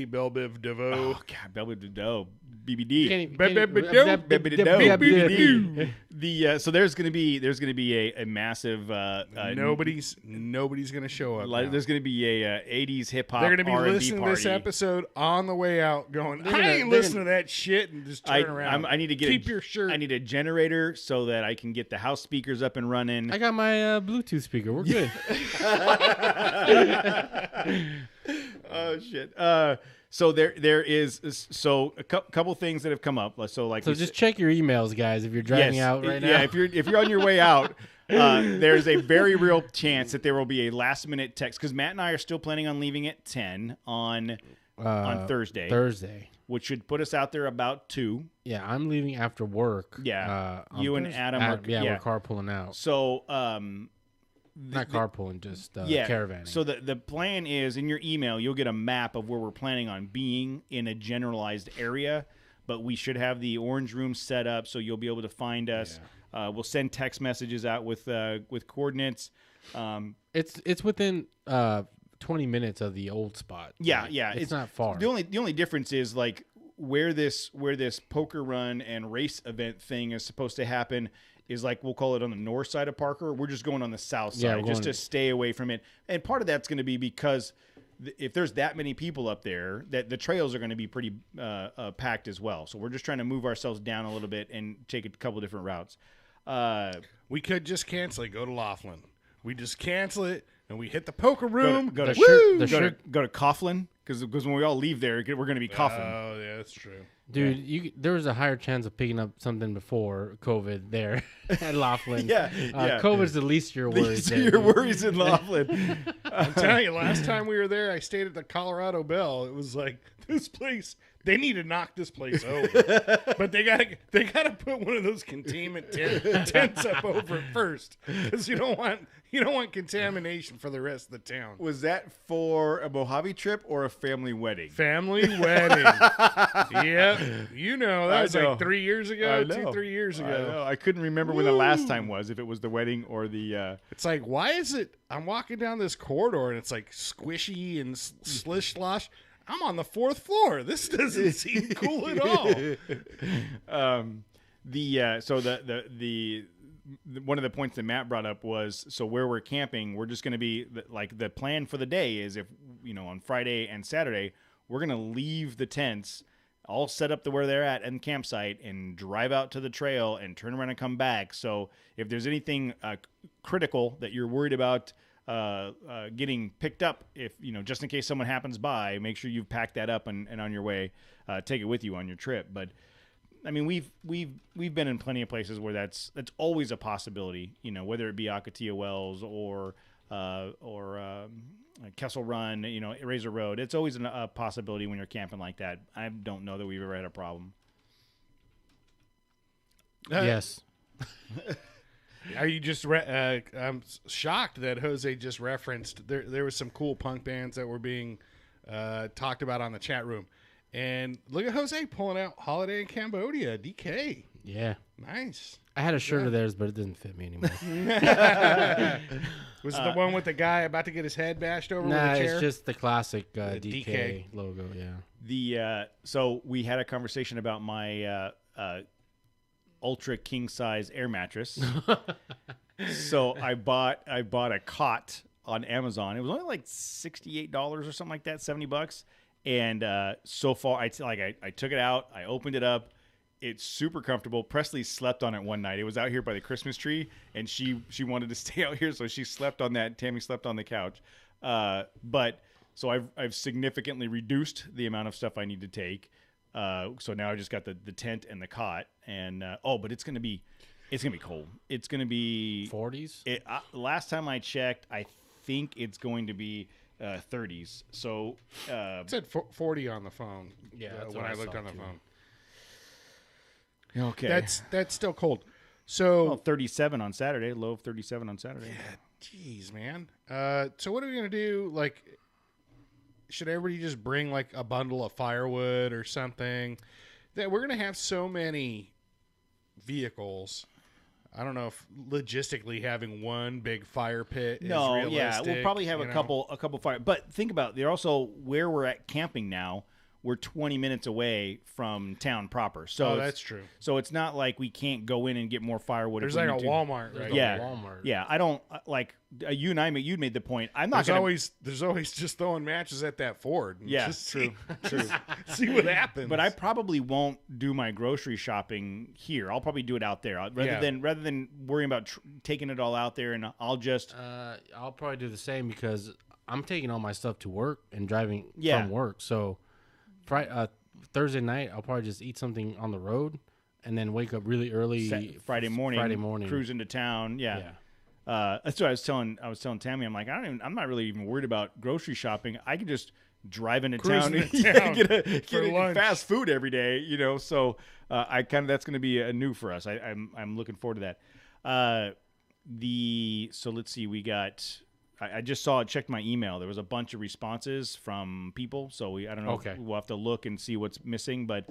Belle Biv DeVoe. Oh God, Belbid DeVoe, BBD. So there's gonna be a massive Nobody's gonna show up. Now. there's gonna be a 80s hip hop. They're gonna be R&B listening to this party. episode on the way out, going, They're "I gonna- ain't they're listening to that shit," and just turn around. I need to keep your shirt. I need a generator so that I can get the house speakers up and running. I got my Bluetooth speaker. We're good. Oh shit. So there is a couple things that have come up. So just check your emails, guys, if you're driving out right now. Yeah, if you're on your way out, there's a very real chance that there will be a last minute text because Matt and I are still planning on leaving at 10 on Thursday. Thursday. Which should put us out there about 2. Yeah, I'm leaving after work. Yeah. on You and Thursday. Adam are we're carpooling out. So Not carpooling, just caravanning. So the plan is in your email, you'll get a map of where we're planning on being in a generalized area, but we should have the orange room set up so you'll be able to find us. Yeah. We'll send text messages out with coordinates. It's within 20 minutes of the old spot. Yeah, like, yeah. It's not far. The only difference is like where this poker run and race event thing is supposed to happen is like we'll call it on the north side of Parker. We're just going on the south side just to stay away from it. And part of that's going to be because if there's that many people up there, that the trails are going to be pretty packed as well. So we're just trying to move ourselves down a little bit and take a couple different routes. We could just cancel it. Go to Laughlin. We just cancel it and we hit the poker room. Go to Coughlin because when we all leave there, we're going to be coughing. Oh yeah, that's true. Dude, there was a higher chance of picking up something before COVID there at Laughlin. Yeah. COVID's the least of your worries. Your worries in Laughlin. I'm telling you, last time we were there, I stayed at the Colorado Bell. It was like this place. They need to knock this place over, but they gotta put one of those containment tents up over it first because you don't want contamination for the rest of the town. Was that for a Mojave trip or a family wedding? Family wedding. Yep. You know, that was like 3 years ago, 3 years ago. I couldn't remember when the last time was, if it was the wedding or the... It's like, why is it... I'm walking down this corridor and it's like squishy and slish slosh. I'm on the 4th floor. This doesn't seem cool at all. So the one of the points that Matt brought up was, so where we're camping, we're just going to be like the plan for the day is if, on Friday and Saturday, we're going to leave the tents all set up to where they're at and campsite and drive out to the trail and turn around and come back. So if there's anything critical that you're worried about getting picked up, if just in case someone happens by, make sure you've packed that up and on your way, take it with you on your trip. But I mean, we've been in plenty of places where that's always a possibility. Whether it be Akatia Wells or Kessel Run, Razor Road. It's always a possibility when you're camping like that. I don't know that we've ever had a problem. Yes. Are you just? I'm shocked that Jose just referenced there was some cool punk bands that were being talked about on the chat room. And look at Jose pulling out Holiday in Cambodia, DK. Yeah. Nice. I had a shirt of theirs, but it doesn't fit me anymore. Was it the one with the guy about to get his head bashed over with Nah, a chair? it's just the classic The DK, DK logo, yeah. So we had a conversation about my ultra king size air mattress. So I bought a cot on Amazon. It was only like $68 or something like that, $70. And so far, I took it out, I opened it up. It's super comfortable. Presley slept on it one night. It was out here by the Christmas tree, and she wanted to stay out here, so she slept on that. Tammy slept on the couch. But so I've significantly reduced the amount of stuff I need to take. So now I just got the tent and the cot, and but it's gonna be cold. It's gonna be 40s. Last time I checked, I think it's going to be 30s. So it said 40 on the phone. Yeah, that's when what I I looked saw on the too. phone. okay, That's still cold. So 37 on Saturday. Low of 37 on Saturday. jeez, man. So what are we gonna do? Like, should everybody just bring like a bundle of firewood or something? That we're gonna have so many vehicles. I don't know if logistically having one big fire pit is realistic. Yeah, we'll probably have a couple fire. But think about it. They're also where we're at camping now. We're 20 minutes away from town proper. So that's true. So it's not like we can't go in and get more firewood. There's if we like a need to. Walmart, right? Yeah, Walmart. yeah. I don't like you and you made the point. I'm not There's always just throwing matches at that Ford. Yeah, Just true. see what happens. But I probably won't do my grocery shopping here. I'll probably do it out there rather than worrying about taking it all out there. And I'll just I'll probably do the same because I'm taking all my stuff to work and driving Yeah. from work. So Thursday night, I'll probably just eat something on the road and then wake up really early Friday morning, cruise into town. Yeah. That's what I was telling Tammy. I'm like, I'm not really even worried about grocery shopping. I can just drive into town and get fast food every day, you know. So that's going to be a new for us. I'm looking forward to that. So let's see, we got. I just checked my email. There was a bunch of responses from people. So I don't know. Okay. We'll have to look and see what's missing. But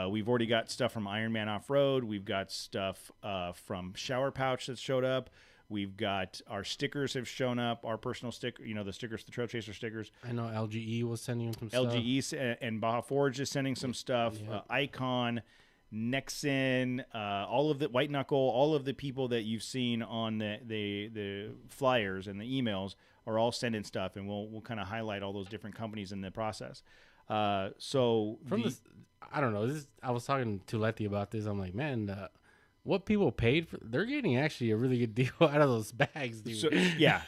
we've already got stuff from Ironman Off-Road. We've got stuff from Shower Pouch that showed up. We've got our stickers have shown up. Our personal sticker, the stickers, the Trail Chaser stickers. I know LGE was sending some stuff. LGE and Baja Forge is sending some stuff. Yeah. Icon, Nexen, all of the White Knuckle, all of the people that you've seen on the flyers and the emails are all sending stuff, and we'll kind of highlight all those different companies in the process. I don't know. I was talking to Letty about this. I'm like, man, what people paid for, they're getting actually a really good deal out of those bags, dude. So, yeah.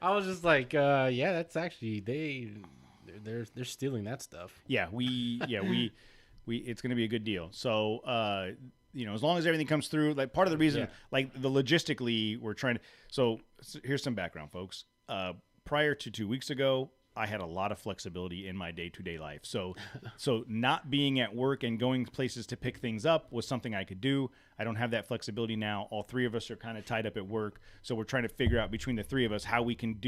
I was just like, that's actually they're stealing that stuff. Yeah, it's going to be a good deal. So, as long as everything comes through, like part of the reason, like the logistically, we're trying to. So here's some background, folks. Prior to 2 weeks ago, I had a lot of flexibility in my day-to-day life. So not being at work and going places to pick things up was something I could do. I don't have that flexibility now. All three of us are kind of tied up at work. So we're trying to figure out between the three of us how we can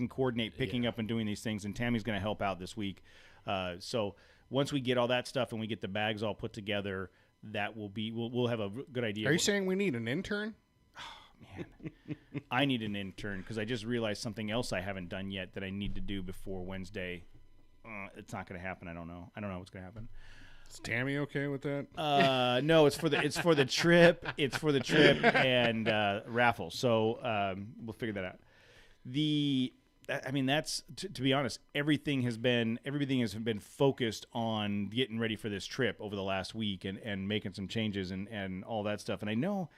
coordinate picking up and doing these things. And Tammy's going to help out this week. So once we get all that stuff and we get the bags all put together, we'll have a good idea. Are you saying we need an intern? Man, I need an intern because I just realized something else I haven't done yet that I need to do before Wednesday. It's not going to happen. I don't know what's going to happen. Is Tammy okay with that? No, it's for the trip. It's for the trip and raffle. So we'll figure that out. That's to be honest, everything has been focused on getting ready for this trip over the last week and making some changes and all that stuff. And I know.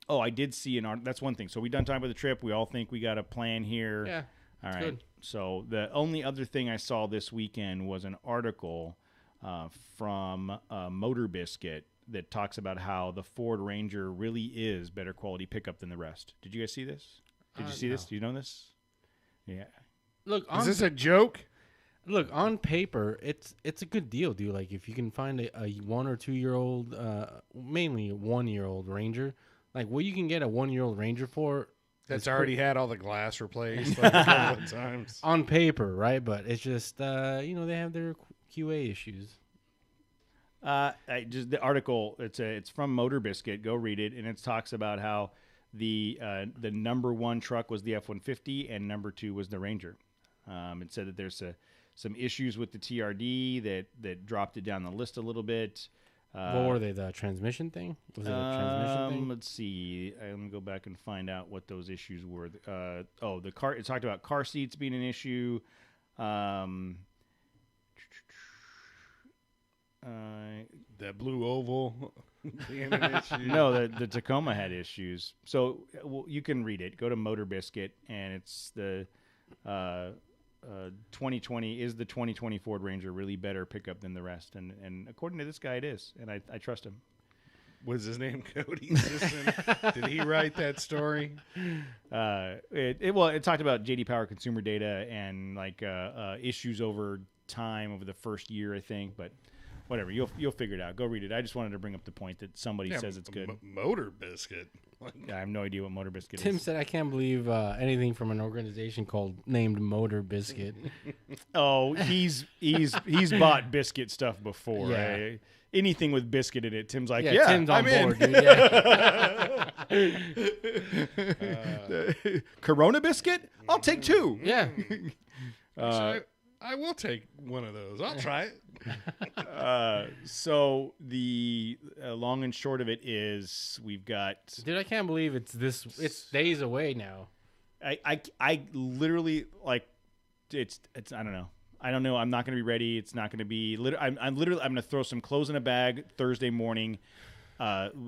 I did see that's one thing. So we done talking about the trip. We all think we got a plan here. Yeah. All right. Good. So the only other thing I saw this weekend was an article from Motor Biscuit that talks about how the Ford Ranger really is better quality pickup than the rest. Did you guys see this? Did you see this? Do you know this? Yeah. Look, Is this a joke? Look, on paper, it's a good deal, dude. Like if you can find a 1 or 2 year old, mainly a 1 year old Ranger. Like what you can get a 1 year old Ranger for, That's already had all the glass replaced like a couple of times. on paper, right? But it's just they have their QA issues. The article it's from Motor Biscuit. Go read it, and it talks about how the number one truck was the F-150 and number two was the Ranger. It said that there's some issues with the TRD that dropped it down the list a little bit. What were they? The transmission thing? Was it a transmission thing? Let's see. I'm gonna go back and find out what those issues were. The car. It talked about car seats being an issue. That blue oval being an issue. No, the Tacoma had issues. So you can read it. Go to Motor Biscuit, and it's the 2020 is the 2020 Ford Ranger really better pickup than the rest, and according to this guy, it is, and I trust him. Was his name Cody Sisson? Did he write that story? It talked about JD Power consumer data and like issues over time over the first year, I think, but. Whatever, you'll figure it out. Go read it. I just wanted to bring up the point that somebody says it's good. Motor Biscuit. I have no idea what Motor Biscuit Tim is. said, "I can't believe anything from an organization named Motor Biscuit." Oh, he's bought biscuit stuff before. Yeah. Anything with biscuit in it, Tim's like, Yeah, Tim's on I'm board, in. dude. Yeah. Corona biscuit? I'll take two. Yeah. I will take one of those. I'll try it. So the long and short of it is we've got. Dude, I can't believe it's days away now. I literally like it's I don't know. I'm not going to be ready. It's not going to be. I'm going to throw some clothes in a bag Thursday morning.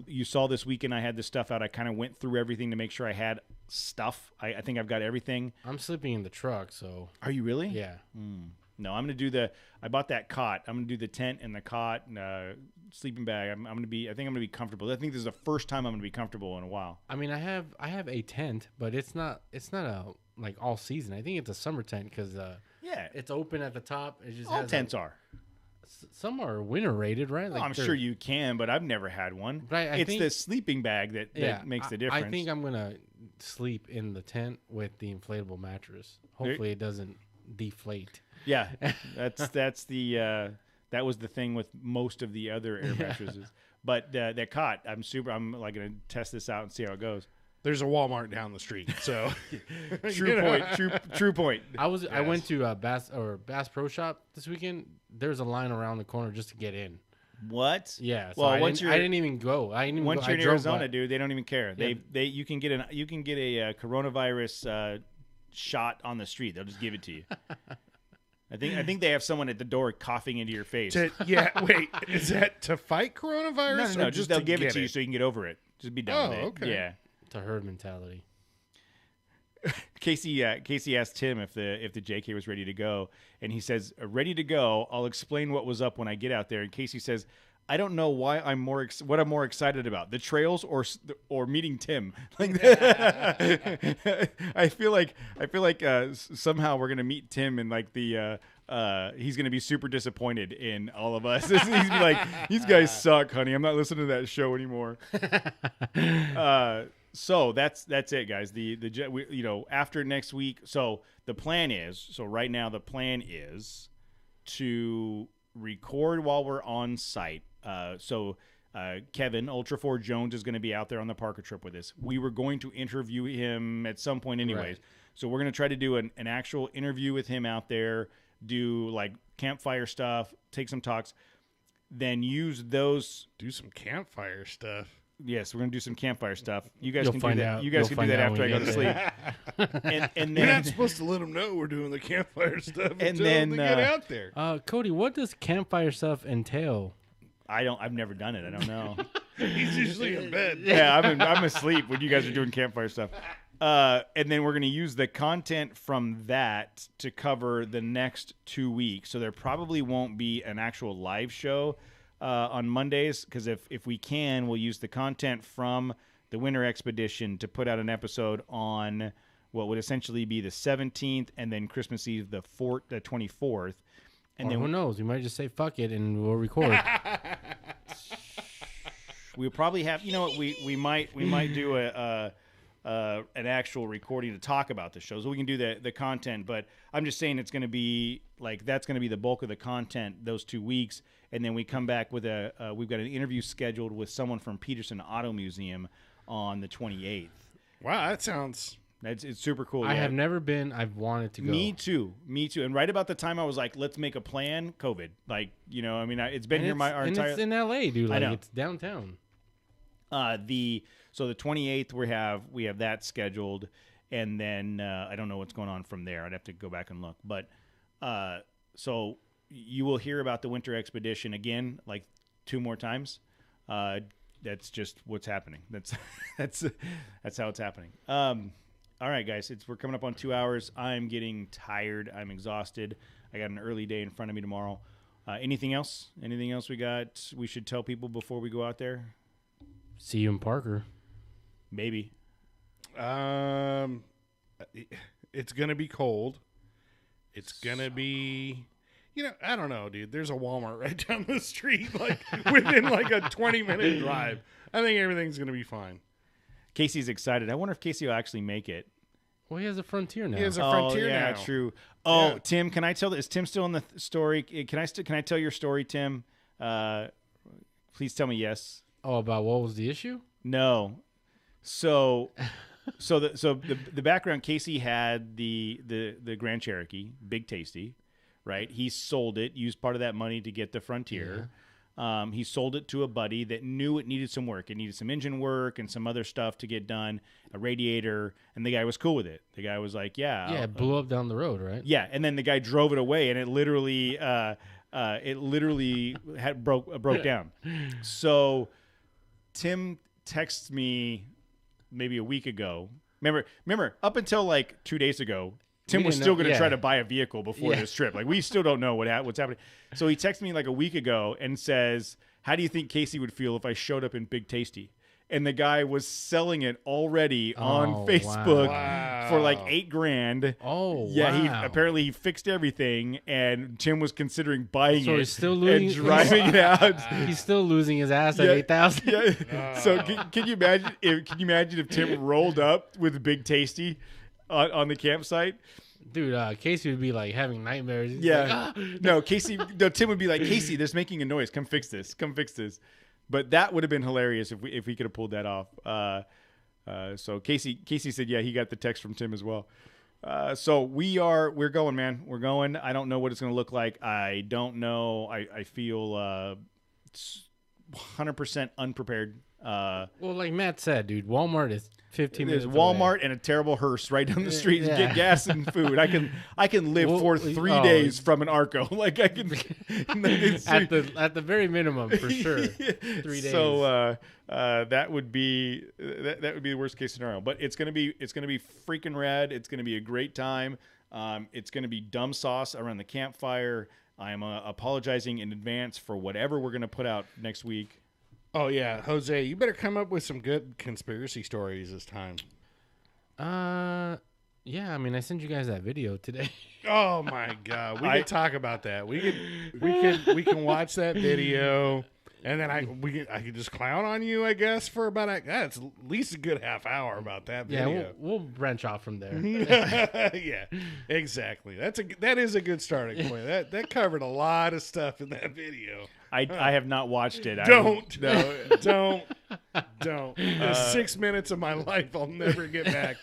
You saw this weekend I had this stuff out. I kind of went through everything to make sure I had stuff. I think I've got everything. I'm sleeping in the truck, so. Are you really? Yeah. No, I'm going to do I bought that cot. I'm going to do the tent and the cot and sleeping bag. I think I'm going to be comfortable. I think this is the first time I'm going to be comfortable in a while. I mean, I have a tent, but it's not a like all season. I think it's a summer tent because it's open at the top. It just all tents are. Some are winter rated, right? Like I'm sure you can, but I've never had one. But it's the sleeping bag that makes the difference. I think I'm gonna sleep in the tent with the inflatable mattress. Hopefully, it doesn't deflate. Yeah, that's the that was the thing with most of the other air mattresses. But that cot, I'm like gonna test this out and see how it goes. There's a Walmart down the street, so True point. I went to Bass Pro Shop this weekend. There's a line around the corner just to get in. What? Yeah. So I didn't even go. Once you're in Arizona, dude, they don't even care. Yeah. You can get a coronavirus shot on the street. They'll just give it to you. I think they have someone at the door coughing into your face. Wait, is that to fight coronavirus? No, just they'll give it to you so you can get over it. Just be done with it. Okay. Yeah. It's a herd mentality. Casey asked Tim if the JK was ready to go, and he says, "Ready to go. I'll explain what was up when I get out there." And Casey says, "I don't know why what I'm more excited about, the trails or meeting Tim." Like, I feel like somehow we're gonna meet Tim and like the he's gonna be super disappointed in all of us. He's gonna be like, "These guys suck, honey. I'm not listening to that show anymore." So that's it, guys. After next week. So the plan is right now the plan is to record while we're on site. Kevin Ultra 4 Jones is going to be out there on the Parker trip with us. We were going to interview him at some point anyways. Right. So we're going to try to do an actual interview with him out there, do like campfire stuff, take some talks, then use those. Do some campfire stuff. Yes, we're going to do some campfire stuff. You guys You'll can do that. You guys can do that after I go to sleep. and then, you're not supposed to let them know we're doing the campfire stuff until they get out there. Cody, what does campfire stuff entail? I've never done it. I don't know. He's usually in bed. Yeah, I'm asleep when you guys are doing campfire stuff. And then we're going to use the content from that to cover the next 2 weeks. So there probably won't be an actual live show on Mondays, because if we can, we'll use the content from the winter expedition to put out an episode on what would essentially be the 17th, and then Christmas Eve the 24th. And then who knows? We might just say fuck it and we'll record. We'll probably have, we might do an actual recording to talk about the show. So we can do the content, but I'm just saying it's going to be like that's going to be the bulk of the content those 2 weeks, and then we come back with we've got an interview scheduled with someone from Peterson Auto Museum on the 28th. Wow, that sounds. It's super cool. I have never been. I've wanted to go. Me too. And right about the time I was like, let's make a plan. COVID, like I mean, it's been and here our entire. It's in LA, dude. Like I know. it's downtown. So the 28th we have that scheduled, and then I don't know what's going on from there. I'd have to go back and look, but so you will hear about the winter expedition again, like 2 more times. That's just what's happening. That's how it's happening. All right, guys, we're coming up on 2 hours. I'm getting tired. I'm exhausted. I got an early day in front of me tomorrow. Anything else? Anything else we should tell people before we go out there? See you in Parker. Maybe. It's gonna be cold. It's gonna be, I don't know, dude. There's a Walmart right down the street, like within like a 20-minute drive. I think everything's gonna be fine. Casey's excited. I wonder if Casey will actually make it. Well, he has a Frontier now. He has a Frontier yeah, now. True. Oh, Yeah. Tim, can I tell? Is Tim still in the story? Can I tell your story, Tim? Please tell me yes. Oh, about what was the issue? No. So the background. Casey had the Grand Cherokee, big tasty, right? He sold it, used part of that money to get the Frontier. He sold it to a buddy that knew it needed some work. It needed some engine work and some other stuff to get done, a radiator, and the guy was cool with it. The guy was like, yeah. Yeah, it blew up down the road, right? Yeah, and then the guy drove it away, and it literally broke down. So Tim texts me maybe a week ago. Remember, up until like 2 days ago, Tim was still going to try to buy a vehicle before this trip. Like, we still don't know what's happening. So he texted me like a week ago and says, how do you think Casey would feel if I showed up in Big Tasty? And the guy was selling it already on Facebook for like $8,000. Oh, yeah. Apparently he fixed everything, and Tim was considering buying So it he's still and driving it out. He's still losing his ass at 8,000. Yeah. So can you imagine? If Tim rolled up with Big Tasty on the campsite? Dude, Casey would be like having nightmares. He's Yeah. like, Tim would be like, Casey, there's making a noise. Come fix this. But that would have been hilarious if we could have pulled that off. So Casey said, yeah, he got the text from Tim as well. So we're going, man. We're going. I don't know what it's going to look like. I don't know. I feel 100% unprepared. well, like Matt said, dude, Walmart is 15 minutes There's Walmart away. and a terrible hearse right down the street and Yeah. get gas and food. I can live for 3 days from an Arco. Like I can at the very minimum for sure. 3 days. So that would be the worst case scenario. But it's gonna be freaking rad. It's gonna be a great time. It's gonna be dumb sauce around the campfire. I am apologizing in advance for whatever we're gonna put out next week. Oh yeah, Jose, you better come up with some good conspiracy stories this time. Yeah, I mean, I sent you guys that video today. Oh my God, we can talk about that. We can watch that video, and then I could just clown on you, I guess, for about it's at least a good half hour about that video. Yeah, we'll branch off from there. Yeah, exactly. That is a good starting point. That covered a lot of stuff in that video. I have not watched it. Don't. The 6 minutes of my life I'll never get back.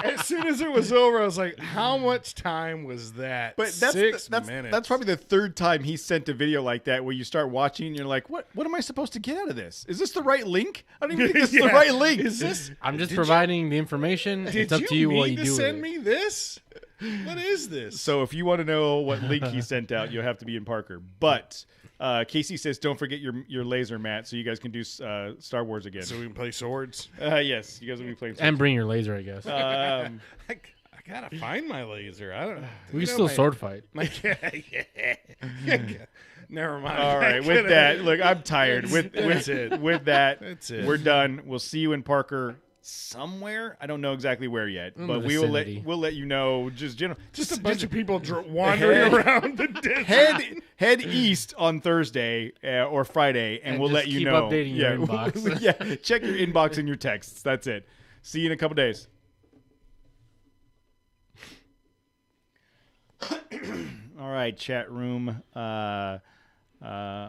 As soon as it was over, I was like, how much time was that? But that's 6 minutes. That's probably the third time he sent a video like that where you start watching and you're like, what am I supposed to get out of this? Is this the right link? I don't even think this is the right link. Is this? I'm just providing the information. It's up to you what you do with send it. me this? What is this? So if you want to know what link he sent out, you'll have to be in Parker. But Casey says, don't forget your laser, Matt, so you guys can do Star Wars again. So we can play swords? Yes, you guys will be playing swords. And bring your laser, I guess. I gotta find my laser. I don't. We can still sword fight. Never mind. All right, with that, look, I'm tired. That's it. With that, That's it. we're done. We'll see you in Parker somewhere. I don't know exactly where yet, In but the we'll vicinity. let you know. Just Just a bunch of people wandering around the desert. head east on Thursday or Friday, and we'll just let you keep know. updating your inbox. Yeah, check your inbox and your texts. That's it. See you in a couple days. All right, chat room. I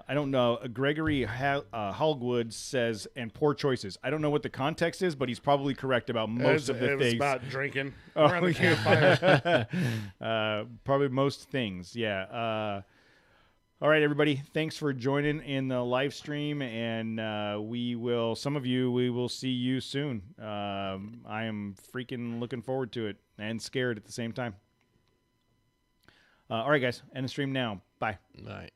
don't know. Gregory Hallwood says, and poor choices. I don't know what the context is, but he's probably correct about most of the it was things. about drinking around the campfire. Probably most things, yeah. All right, everybody. Thanks for joining in the live stream, and we will see you soon. I am freaking looking forward to it and scared at the same time. All right, guys. End the stream now. Bye. All right.